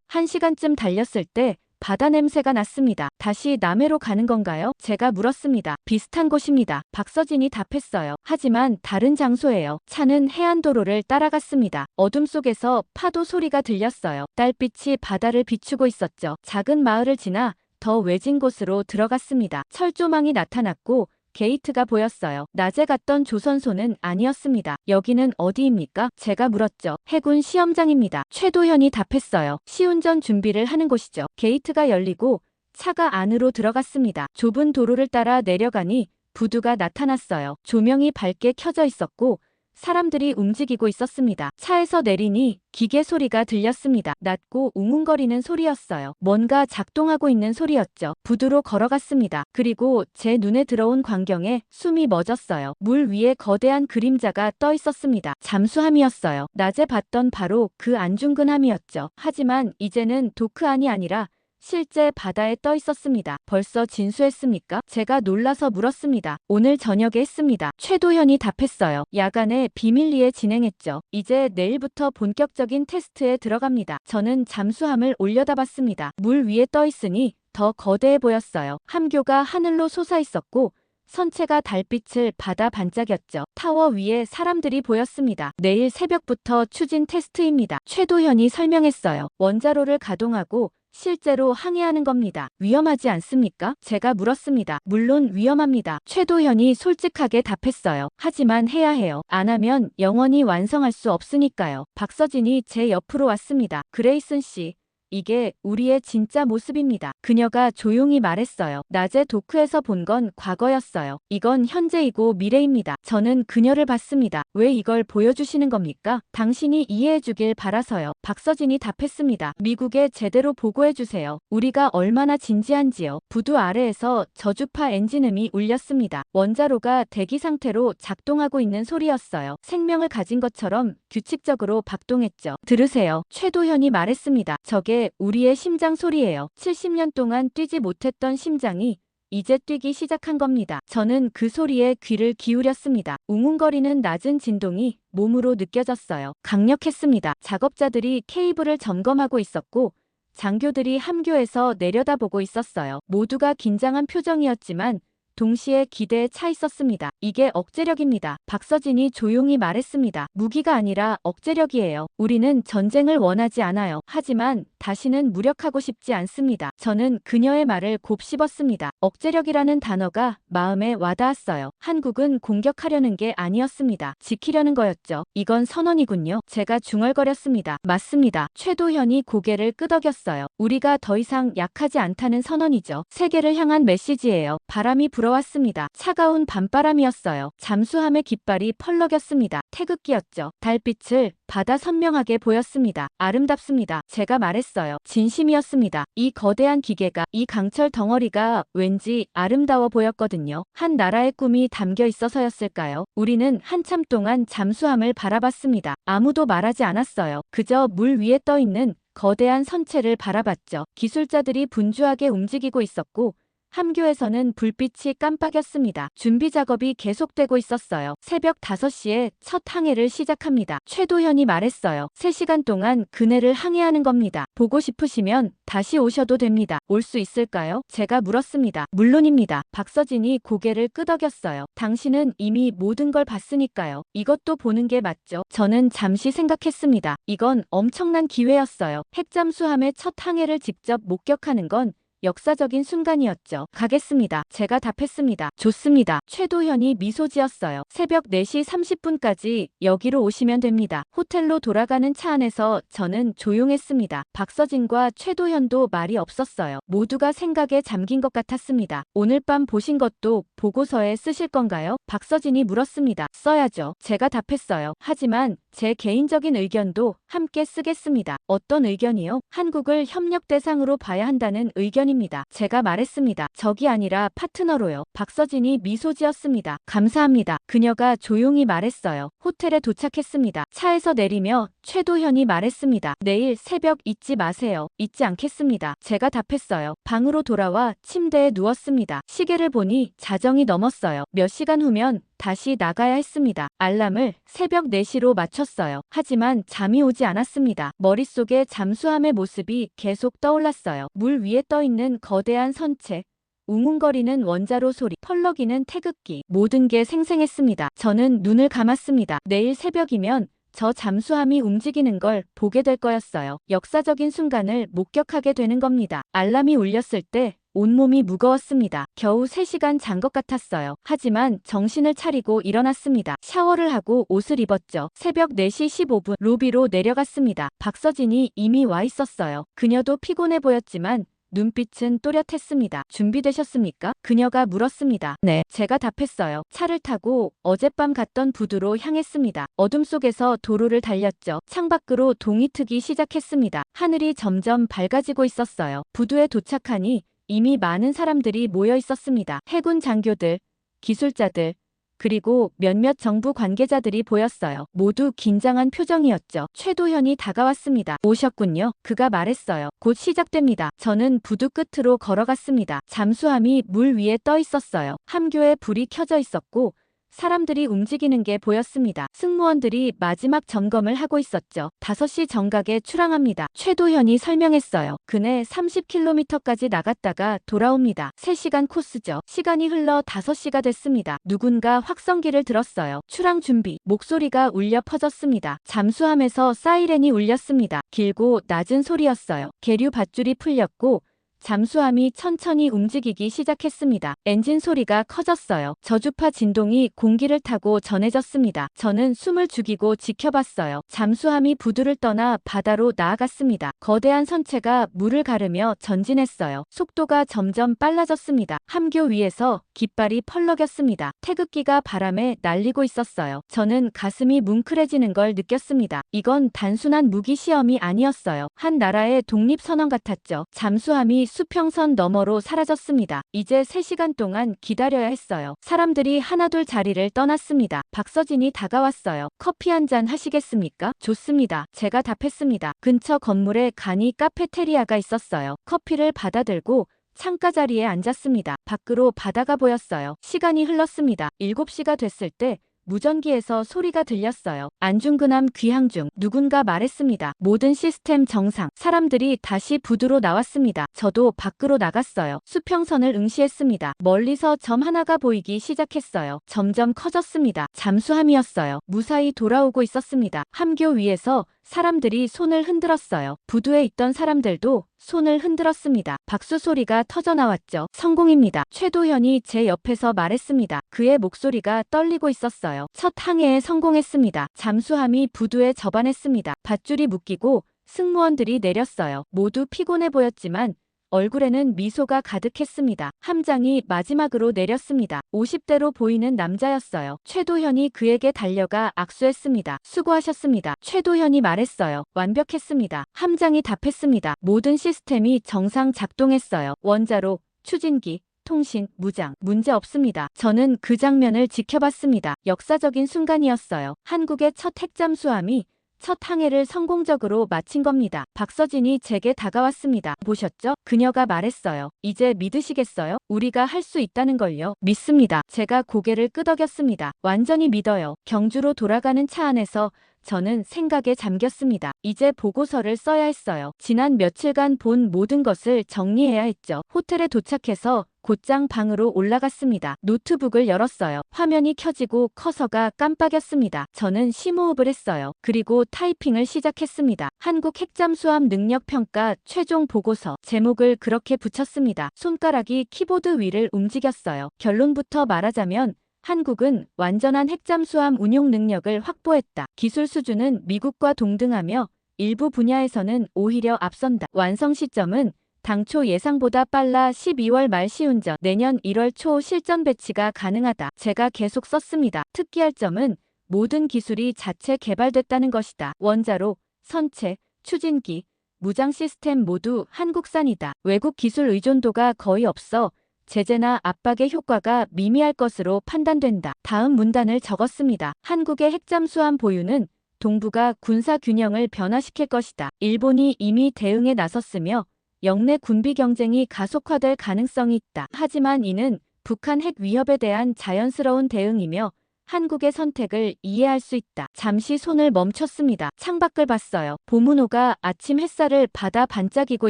Speaker 1: 1시간쯤 달렸을 때 바다 냄새가 났습니다. 다시 남해로 가는 건가요? 제가 물었습니다. 비슷한 곳입니다. 박서진이 답했어요. 하지만 다른 장소예요. 차는 해안도로를 따라갔습니다. 어둠 속에서 파도 소리가 들렸어요. 달빛이 바다를 비추고 있었죠. 작은 마을을 지나 더 외진 곳으로 들어갔습니다. 철조망이 나타났고 게이트가 보였어요. 낮에 갔던 조선소는 아니었습니다. 여기는 어디입니까? 제가 물었죠. 해군 시험장입니다. 최도현이 답했어요. 시운전 준비를 하는 곳이죠. 게이트가 열리고 차가 안으로 들어갔습니다. 좁은 도로를 따라 내려가니 부두가 나타났어요. 조명이 밝게 켜져 있었고 사람들이 움직이고 있었습니다. 차에서 내리니 기계 소리가 들렸습니다. 낮고 웅웅거리는 소리였어요. 뭔가 작동하고 있는 소리였죠. 부두로 걸어갔습니다. 그리고 제 눈에 들어온 광경에 숨이 멎었어요. 물 위에 거대한 그림자가 떠 있었습니다. 잠수함이었어요. 낮에 봤던 바로 그 안중근함이었죠. 하지만 이제는 도크 안이 아니라 실제 바다에 떠 있었습니다. 벌써 진수했습니까? 제가 놀라서 물었습니다. 오늘 저녁에 했습니다. 최도현이 답했어요. 야간에 비밀리에 진행했죠. 이제 내일부터 본격적인 테스트에 들어갑니다. 저는 잠수함을 올려다봤습니다. 물 위에 떠 있으니 더 거대해 보였어요. 함교가 하늘로 솟아 있었고 선체가 달빛을 받아 반짝였죠. 타워 위에 사람들이 보였습니다. 내일 새벽부터 추진 테스트입니다. 최도현이 설명했어요. 원자로를 가동하고 실제로 항해하는 겁니다. 위험하지 않습니까? 제가 물었습니다. 물론 위험합니다. 최도현이 솔직하게 답했어요. 하지만 해야 해요. 안 하면 영원히 완성할 수 없으니까요. 박서진이 제 옆으로 왔습니다. 그레이슨 씨. 이게 우리의 진짜 모습입니다. 그녀가 조용히 말했어요. 낮에 도크에서 본 건 과거였어요. 이건 현재이고 미래입니다. 저는 그녀를 봤습니다. 왜 이걸 보여주시는 겁니까? 당신이 이해해주길 바라서요. 박서진이 답했습니다. 미국에 제대로 보고해주세요. 우리가 얼마나 진지한지요. 부두 아래에서 저주파 엔진음이 울렸습니다. 원자로가 대기 상태로 작동하고 있는 소리였어요. 생명을 가진 것처럼 규칙적으로 박동했죠. 들으세요. 최도현이 말했습니다. 저게 우리의 심장 소리예요. 70년 동안 뛰지 못했던 심장이 이제 뛰기 시작한 겁니다. 저는 그 소리에 귀를 기울였습니다. 웅웅거리는 낮은 진동이 몸으로 느껴졌어요. 강력했습니다. 작업자들이 케이블을 점검하고 있었고 장교들이 함교에서 내려다보고 있었어요. 모두가 긴장한 표정이었지만 동시에 기대에 차 있었습니다. 이게 억제력입니다. 박서진이 조용히 말했습니다. 무기가 아니라 억제력이에요. 우리는 전쟁을 원하지 않아요. 하지만 다시는 무력하고 싶지 않습니다. 저는 그녀의 말을 곱씹었습니다. 억제력이라는 단어가 마음에 와닿았어요. 한국은 공격하려는 게 아니었습니다. 지키려는 거였죠. 이건 선언이군요. 제가 중얼거렸습니다. 맞습니다. 최도현이 고개를 끄덕였어요. 우리가 더 이상 약하지 않다는 선언이죠. 세계를 향한 메시지예요. 바람이 불어왔습니다. 차가운 밤바람이었어요. 잠수함의 깃발이 펄럭였습니다. 태극기였죠. 달빛을 바다 선명하게 보였습니다. 아름답습니다. 제가 말했어요. 진심이었습니다. 이 거대한 기계가, 이 강철 덩어리가 왠지 아름다워 보였거든요. 한 나라의 꿈이 담겨 있어서였을까요? 우리는 한참 동안 잠수함을 바라봤습니다. 아무도 말하지 않았어요. 그저 물 위에 떠 있는 거대한 선체를 바라봤죠. 기술자들이 분주하게 움직이고 있었고 함교에서는 불빛이 깜빡였습니다. 준비 작업이 계속되고 있었어요. 새벽 5시에 첫 항해를 시작합니다. 최도현이 말했어요. 3시간 동안 그네를 항해하는 겁니다. 보고 싶으시면 다시 오셔도 됩니다. 올 수 있을까요? 제가 물었습니다. 물론입니다. 박서진이 고개를 끄덕였어요. 당신은 이미 모든 걸 봤으니까요. 이것도 보는 게 맞죠? 저는 잠시 생각했습니다. 이건 엄청난 기회였어요. 핵잠수함의 첫 항해를 직접 목격하는 건 역사적인 순간이었죠. 가겠습니다. 제가 답했습니다. 좋습니다. 최도현이 미소 지었어요. 새벽 4시 30분까지 여기로 오시면 됩니다. 호텔로 돌아가는 차 안에서 저는 조용했습니다. 박서진과 최도현도 말이 없었어요. 모두가 생각에 잠긴 것 같았습니다. 오늘 밤 보신 것도 보고서에 쓰실 건가요? 박서진이 물었습니다. 써야죠. 제가 답했어요. 하지만 제 개인적인 의견도 함께 쓰겠습니다. 어떤 의견이요? 한국을 협력 대상으로 봐야 한다는 의견입니다. 제가 말했습니다. 적이 아니라 파트너로요. 박서진이 미소 지었습니다. 감사합니다. 그녀가 조용히 말했어요. 호텔에 도착했습니다. 차에서 내리며 최도현이 말했습니다. 내일 새벽 잊지 마세요. 잊지 않겠습니다. 제가 답했어요. 방으로 돌아와 침대에 누웠습니다. 시계를 보니 자정이 넘었어요. 몇 시간 후면 다시 나가야 했습니다. 알람을 새벽 4시로 맞췄어요. 하지만 잠이 오지 않았습니다. 머릿속에 잠수함의 모습이 계속 떠올랐어요. 물 위에 떠있는 거대한 선체, 웅웅거리는 원자로 소리, 펄럭이는 태극기, 모든 게 생생했습니다. 저는 눈을 감았습니다. 내일 새벽이면 저 잠수함이 움직이는 걸 보게 될 거였어요. 역사적인 순간을 목격하게 되는 겁니다. 알람이 울렸을 때 온몸이 무거웠습니다. 겨우 3시간 잔 것 같았어요. 하지만 정신을 차리고 일어났습니다. 샤워를 하고 옷을 입었죠. 새벽 4시 15분 로비로 내려갔습니다. 박서진이 이미 와 있었어요. 그녀도 피곤해 보였지만 눈빛은 또렷했습니다. 준비되셨습니까? 그녀가 물었습니다. 네. 제가 답했어요. 차를 타고 어젯밤 갔던 부두로 향했습니다. 어둠 속에서 도로를 달렸죠. 창밖으로 동이 트기 시작했습니다. 하늘이 점점 밝아지고 있었어요. 부두에 도착하니 이미 많은 사람들이 모여 있었습니다. 해군 장교들, 기술자들, 그리고 몇몇 정부 관계자들이 보였어요. 모두 긴장한 표정이었죠. 최도현이 다가왔습니다. 오셨군요. 그가 말했어요. 곧 시작됩니다. 저는 부두 끝으로 걸어갔습니다. 잠수함이 물 위에 떠 있었어요. 함교에 불이 켜져 있었고 사람들이 움직이는 게 보였습니다. 승무원들이 마지막 점검을 하고 있었죠. 5시 정각에 출항합니다. 최도현이 설명했어요. 그네 30km까지 나갔다가 돌아옵니다. 3시간 코스죠. 시간이 흘러 5시가 됐습니다. 누군가 확성기를 들었어요. 출항 준비. 목소리가 울려 퍼졌습니다. 잠수함에서 사이렌이 울렸습니다. 길고 낮은 소리였어요. 계류 밧줄이 풀렸고 잠수함이 천천히 움직이기 시작했습니다. 엔진 소리가 커졌어요. 저주파 진동이 공기를 타고 전해졌습니다. 저는 숨을 죽이고 지켜봤어요. 잠수함이 부두를 떠나 바다로 나아갔습니다. 거대한 선체가 물을 가르며 전진했어요. 속도가 점점 빨라졌습니다. 함교 위에서 깃발이 펄럭였습니다. 태극기가 바람에 날리고 있었어요. 저는 가슴이 뭉클해지는 걸 느꼈습니다. 이건 단순한 무기 시험이 아니었어요. 한 나라의 독립선언 같았죠. 잠수함이 수평선 너머로 사라졌습니다. 이제 3시간 동안 기다려야 했어요. 사람들이 하나둘 자리를 떠났습니다. 박서진이 다가왔어요. 커피 한 잔 하시겠습니까? 좋습니다. 제가 답했습니다. 근처 건물에 간이 카페테리아가 있었어요. 커피를 받아들고 창가 자리에 앉았습니다. 밖으로 바다가 보였어요. 시간이 흘렀습니다. 7시가 됐을 때 무전기에서 소리가 들렸어요. 안중근함 귀향 중. 누군가 말했습니다. 모든 시스템 정상. 사람들이 다시 부두로 나왔습니다. 저도 밖으로 나갔어요. 수평선을 응시했습니다. 멀리서 점 하나가 보이기 시작했어요. 점점 커졌습니다. 잠수함이었어요. 무사히 돌아오고 있었습니다. 함교 위에서 사람들이 손을 흔들었어요. 부두에 있던 사람들도 손을 흔들었습니다. 박수 소리가 터져나왔죠. 성공입니다. 최도현이 제 옆에서 말했습니다. 그의 목소리가 떨리고 있었어요. 첫 항해에 성공했습니다. 잠수함이 부두에 접안했습니다. 밧줄이 묶이고 승무원들이 내렸어요. 모두 피곤해 보였지만 얼굴에는 미소가 가득했습니다. 함장이 마지막으로 내렸습니다. 50대로 보이는 남자였어요. 최도현이 그에게 달려가 악수했습니다. 수고하셨습니다. 최도현이 말했어요. 완벽했습니다. 함장이 답했습니다. 모든 시스템이 정상 작동했어요. 원자로, 추진기, 통신, 무장, 문제 없습니다. 저는 그 장면을 지켜봤습니다. 역사적인 순간이었어요. 한국의 첫 핵잠수함이 첫 항해를 성공적으로 마친 겁니다. 박서진이 제게 다가왔습니다. 보셨죠? 그녀가 말했어요. 이제 믿으시겠어요? 우리가 할 수 있다는 걸요. 믿습니다. 제가 고개를 끄덕였습니다. 완전히 믿어요. 경주로 돌아가는 차 안에서 저는 생각에 잠겼습니다. 이제 보고서를 써야 했어요. 지난 며칠간 본 모든 것을 정리해야 했죠. 호텔에 도착해서 곧장 방으로 올라갔습니다. 노트북을 열었어요. 화면이 켜지고 커서가 깜빡였습니다. 저는 심호흡을 했어요. 그리고 타이핑을 시작했습니다. 한국 핵잠수함 능력평가 최종 보고서. 제목을 그렇게 붙였습니다. 손가락이 키보드 위를 움직였어요. 결론부터 말하자면 한국은 완전한 핵잠수함 운용 능력을 확보했다. 기술 수준은 미국과 동등하며 일부 분야에서는 오히려 앞선다. 완성 시점은 당초 예상보다 빨라 12월 말 시운전, 내년 1월 초 실전 배치가 가능하다. 제가 계속 썼습니다. 특기할 점은 모든 기술이 자체 개발됐다는 것이다. 원자로, 선체, 추진기, 무장 시스템 모두 한국산이다. 외국 기술 의존도가 거의 없어 제재나 압박의 효과가 미미할 것으로 판단된다. 다음 문단을 적었습니다. 한국의 핵잠수함 보유는 동북아 군사 균형을 변화시킬 것이다. 일본이 이미 대응에 나섰으며 영내 군비 경쟁이 가속화될 가능성이 있다. 하지만 이는 북한 핵 위협에 대한 자연스러운 대응이며 한국의 선택을 이해할 수 있다. 잠시 손을 멈췄습니다. 창밖을 봤어요. 봄은호가 아침 햇살을 받아 반짝이고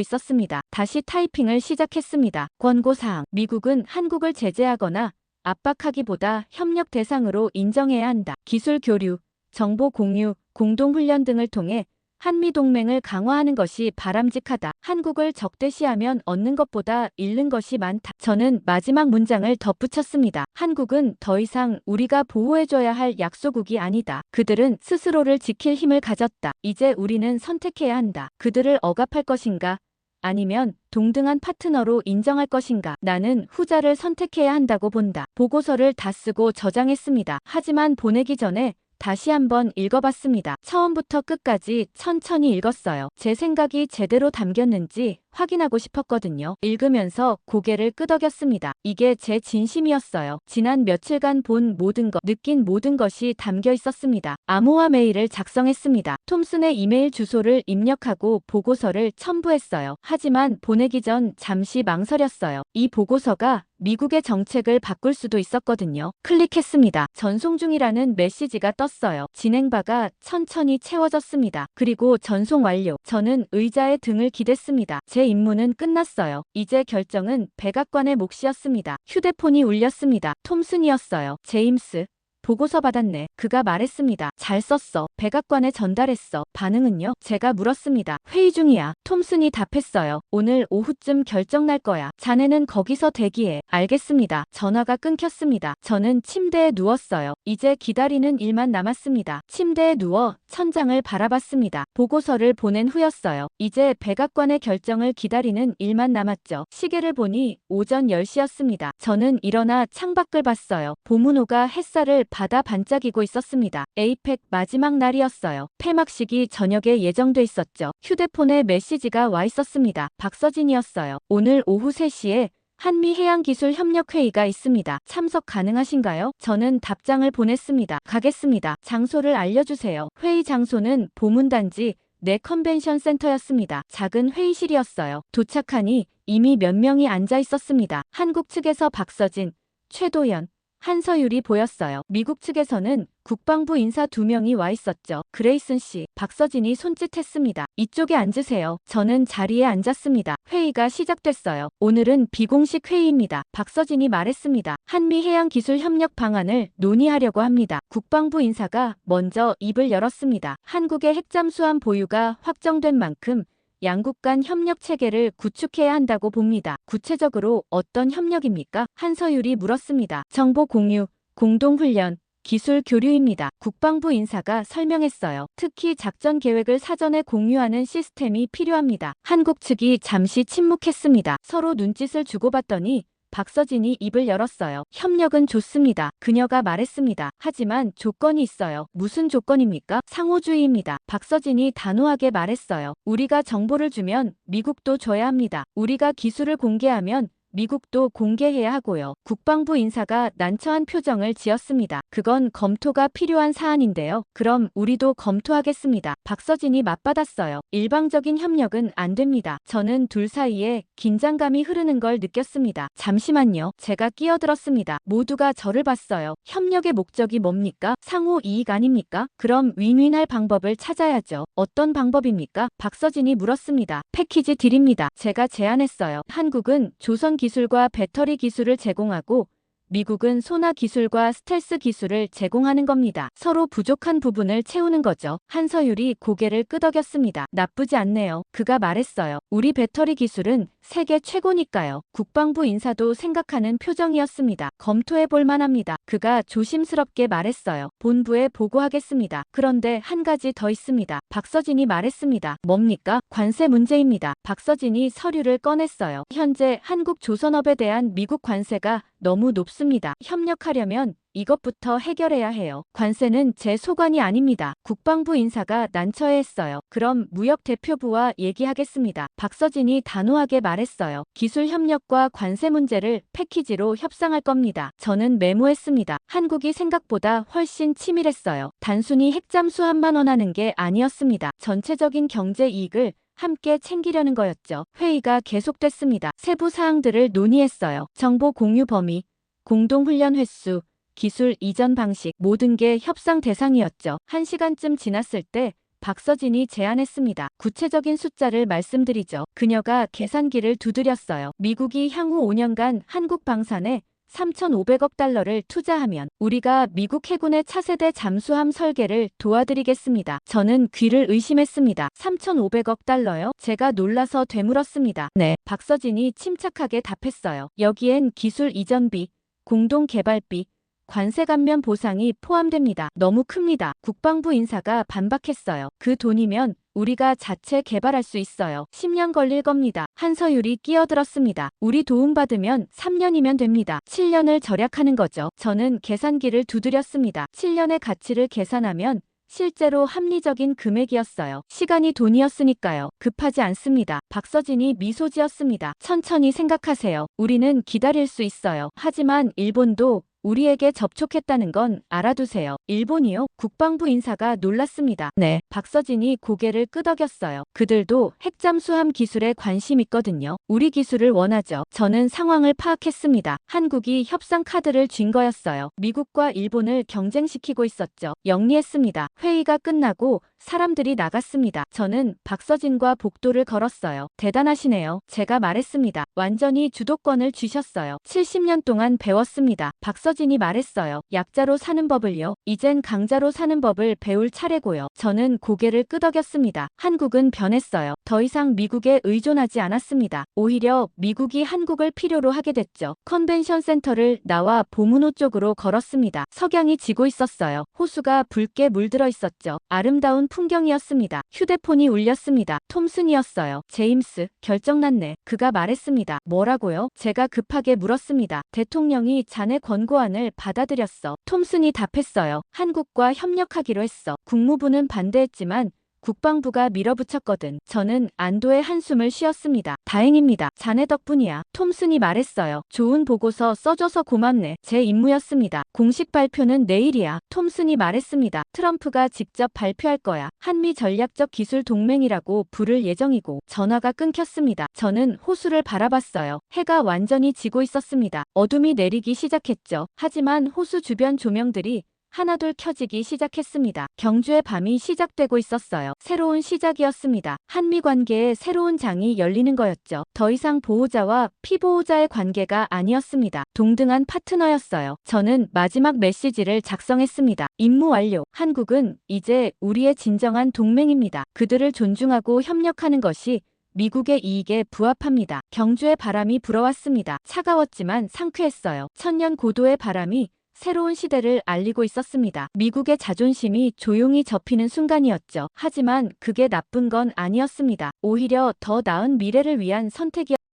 Speaker 1: 있었습니다. 다시 타이핑을 시작했습니다. 권고사항. 미국은 한국을 제재하거나 압박하기보다 협력 대상으로 인정해야 한다. 기술 교류, 정보 공유, 공동훈련 등을 통해 한미동맹을 강화하는 것이 바람직하다. 한국을 적대시하면 얻는 것보다 잃는 것이 많다. 저는 마지막 문장을 덧붙였습니다. 한국은 더 이상 우리가 보호해줘야 할 약소국이 아니다. 그들은 스스로를 지킬 힘을 가졌다. 이제 우리는 선택해야 한다. 그들을 억압할 것인가? 아니면 동등한 파트너로 인정할 것인가? 나는 후자를 선택해야 한다고 본다. 보고서를 다 쓰고 저장했습니다. 하지만 보내기 전에 다시 한번 읽어봤습니다. 처음부터 끝까지 천천히 읽었어요. 제 생각이 제대로 담겼는지 확인하고 싶었거든요. 읽으면서 고개를 끄덕였습니다. 이게 제 진심이었어요. 지난 며칠간 본 모든 것, 느낀 모든 것이 담겨 있었습니다. 암호화 메일을 작성했습니다. 톰슨의 이메일 주소를 입력하고 보고서를 첨부했어요. 하지만 보내기 전 잠시 망설였어요. 이 보고서가 미국의 정책을 바꿀 수도 있었거든요. 클릭했습니다. 전송 중이라는 메시지가 떴어요. 진행바가 천천히 채워졌습니다. 그리고 전송 완료. 저는 의자에 등을 기댔습니다. 제 임무는 끝났어요. 이제 결정은 백악관의 몫이었습니다. 휴대폰이 울렸습니다. 톰슨이었어요. 제임스, 보고서 받았네. 그가 말했습니다. 잘 썼어. 백악관에 전달했어. 반응은요? 제가 물었습니다. 회의 중이야. 톰슨이 답했어요. 오늘 오후쯤 결정 날 거야. 자네는 거기서 대기해. 알겠습니다. 전화가 끊겼습니다. 저는 침대에 누웠어요. 이제 기다리는 일만 남았습니다. 침대에 누워 천장을 바라봤습니다. 보고서를 보낸 후였어요. 이제 백악관의 결정을 기다리는 일만 남았죠. 시계를 보니 오전 10시였습니다. 저는 일어나 창밖을 봤어요. 봄은호가 햇살을 받아 반짝이고 있었습니다. 에이펙 마지막 날이었어요. 폐막식이 저녁에 예정돼 있었죠. 휴대폰에 메시지가 와 있었습니다. 박서진이었어요. 오늘 오후 3시에 한미해양기술협력회의가 있습니다. 참석 가능하신가요? 저는 답장을 보냈습니다. 가겠습니다. 장소를 알려주세요. 회의 장소는 보문단지 내 컨벤션 센터였습니다. 작은 회의실이었어요. 도착하니 이미 몇 명이 앉아 있었습니다. 한국 측에서 박서진, 최도연, 한서율이 보였어요. 미국 측에서는 국방부 인사 2명이 와 있었죠. 그레이슨 씨, 박서진이 손짓했습니다. 이쪽에 앉으세요. 저는 자리에 앉았습니다. 회의가 시작됐어요. 오늘은 비공식 회의입니다. 박서진이 말했습니다. 한미해양기술협력 방안을 논의하려고 합니다. 국방부 인사가 먼저 입을 열었습니다. 한국의 핵잠수함 보유가 확정된 만큼 양국 간 협력 체계를 구축해야 한다고 봅니다. 구체적으로 어떤 협력입니까? 한서율이 물었습니다. 정보 공유, 공동훈련, 기술 교류입니다. 국방부 인사가 설명했어요. 특히 작전 계획을 사전에 공유하는 시스템이 필요합니다. 한국 측이 잠시 침묵했습니다. 서로 눈짓을 주고받더니 박서진이 입을 열었어요. 협력은 좋습니다. 그녀가 말했습니다. 하지만 조건이 있어요. 무슨 조건입니까? 상호주의입니다. 박서진이 단호하게 말했어요. 우리가 정보를 주면 미국도 줘야 합니다. 우리가 기술을 공개하면 미국도 공개해야 하고요. 국방부 인사가 난처한 표정을 지었습니다. 그건 검토가 필요한 사안인데요. 그럼 우리도 검토하겠습니다. 박서진이 맞받았어요. 일방적인 협력은 안 됩니다. 저는 둘 사이에 긴장감이 흐르는 걸 느꼈습니다. 잠시만요. 제가 끼어들었습니다. 모두가 저를 봤어요. 협력의 목적이 뭡니까? 상호 이익 아닙니까? 그럼 윈윈할 방법을 찾아야죠. 어떤 방법입니까? 박서진이 물었습니다. 패키지 딜입니다. 제가 제안했어요. 한국은 조선 기술과 배터리 기술을 제공하고 미국은 소나 기술과 스텔스 기술을 제공하는 겁니다. 서로 부족한 부분을 채우는 거죠. 한서율이 고개를 끄덕였습니다. 나쁘지 않네요. 그가 말했어요. 우리 배터리 기술은 세계 최고니까요. 국방부 인사도 생각하는 표정이었습니다. 검토해 볼 만합니다. 그가 조심스럽게 말했어요. 본부에 보고하겠습니다. 그런데 한 가지 더 있습니다. 박서진이 말했습니다. 뭡니까? 관세 문제입니다. 박서진이 서류를 꺼냈어요. 현재 한국 조선업에 대한 미국 관세가 너무 높습니다. 협력하려면 이것부터 해결해야 해요. 관세는 제 소관이 아닙니다. 국방부 인사가 난처해했어요. 그럼 무역대표부와 얘기하겠습니다. 박서진이 단호하게 말했어요. 기술 협력과 관세 문제를 패키지로 협상할 겁니다. 저는 메모했습니다. 한국이 생각보다 훨씬 치밀했어요. 단순히 핵잠수함만 원하는 게 아니었습니다. 전체적인 경제 이익을 함께 챙기려는 거였죠. 회의가 계속됐습니다. 세부 사항들을 논의했어요. 정보 공유 범위, 공동훈련 횟수, 기술 이전 방식, 모든 게 협상 대상이었죠. 1시간쯤 지났을 때 박서진이 제안했습니다. 구체적인 숫자를 말씀드리죠. 그녀가 계산기를 두드렸어요. 미국이 향후 5년간 한국 방산에 3,500억 달러를 투자하면 우리가 미국 해군의 차세대 잠수함 설계를 도와드리겠습니다. 저는 귀를 의심했습니다. 3,500억 달러요? 제가 놀라서 되물었습니다. 네. 박서진이 침착하게 답했어요. 여기엔 기술 이전비, 공동 개발비, 관세 감면 보상이 포함됩니다. 너무 큽니다. 국방부 인사가 반박했어요. 그 돈이면 우리가 자체 개발할 수 있어요. 10년 걸릴 겁니다. 한서율이 끼어들었습니다. 우리 도움받으면 3년이면 됩니다. 7년을 절약하는 거죠. 저는 계산기를 두드렸습니다. 7년의 가치를 계산하면 실제로 합리적인 금액이었어요. 시간이 돈이었으니까요. 급하지 않습니다. 박서진이 미소 지었습니다. 천천히 생각하세요. 우리는 기다릴 수 있어요. 하지만 일본도 우리에게 접촉했다는 건 알아두세요. 일본이요? 국방부 인사가 놀랐습니다. 네. 박서진이 고개를 끄덕였어요. 그들도 핵잠수함 기술에 관심 있거든요. 우리 기술을 원하죠. 저는 상황을 파악했습니다. 한국이 협상 카드를 쥔 거였어요. 미국과 일본을 경쟁시키고 있었죠. 영리했습니다. 회의가 끝나고 사람들이 나갔습니다. 저는 박서진과 복도를 걸었어요. 대단하시네요. 제가 말했습니다. 완전히 주도권을 쥐셨어요. 70년 동안 배웠습니다. 박서진이 말했어요. 약자로 사는 법을요. 이젠 강자로 사는 법을 배울 차례고요. 저는 고개를 끄덕였습니다. 한국은 변했어요. 더 이상 미국에 의존하지 않았습니다. 오히려 미국이 한국을 필요로 하게 됐죠. 컨벤션 센터를 나와 보문호 쪽으로 걸었습니다. 석양이 지고 있었어요. 호수가 붉게 물들어 있었죠. 아름다운 풍경이었습니다. 휴대폰이 울렸습니다. 톰슨이었어요. 제임스, 결정났네. 그가 말했습니다. 뭐라고요? 제가 급하게 물었습니다. 대통령이 자네 권고안을 받아들였어. 톰슨이 답했어요. 한국과 협력하기로 했어. 국무부는 반대했지만 국방부가 밀어붙였거든. 저는 안도의 한숨을 쉬었습니다. 다행입니다. 자네 덕분이야. 톰슨이 말했어요. 좋은 보고서 써줘서 고맙네. 제 임무였습니다. 공식 발표는 내일이야. 톰슨이 말했습니다. 트럼프가 직접 발표할 거야. 한미 전략적 기술 동맹이라고 부를 예정이고. 전화가 끊겼습니다. 저는 호수를 바라봤어요. 해가 완전히 지고 있었습니다. 어둠이 내리기 시작했죠. 하지만 호수 주변 조명들이 하나둘 켜지기 시작했습니다. 경주의 밤이 시작되고 있었어요. 새로운 시작이었습니다. 한미 관계의 새로운 장이 열리는 거였죠. 더 이상 보호자와 피보호자의 관계가 아니었습니다. 동등한 파트너였어요. 저는 마지막 메시지를 작성했습니다. 임무 완료. 한국은 이제 우리의 진정한 동맹입니다. 그들을 존중하고 협력하는 것이 미국의 이익에 부합합니다. 경주의 바람이 불어왔습니다. 차가웠지만 상쾌했어요. 천년 고도의 바람이 새로운 시대를 알리고 있었습니다. 미국의 자존심이 조용히 접히는 순간이었죠. 하지만 그게 나쁜 건 아니었습니다. 오히려 더 나은 미래를 위한 선택이었습니다.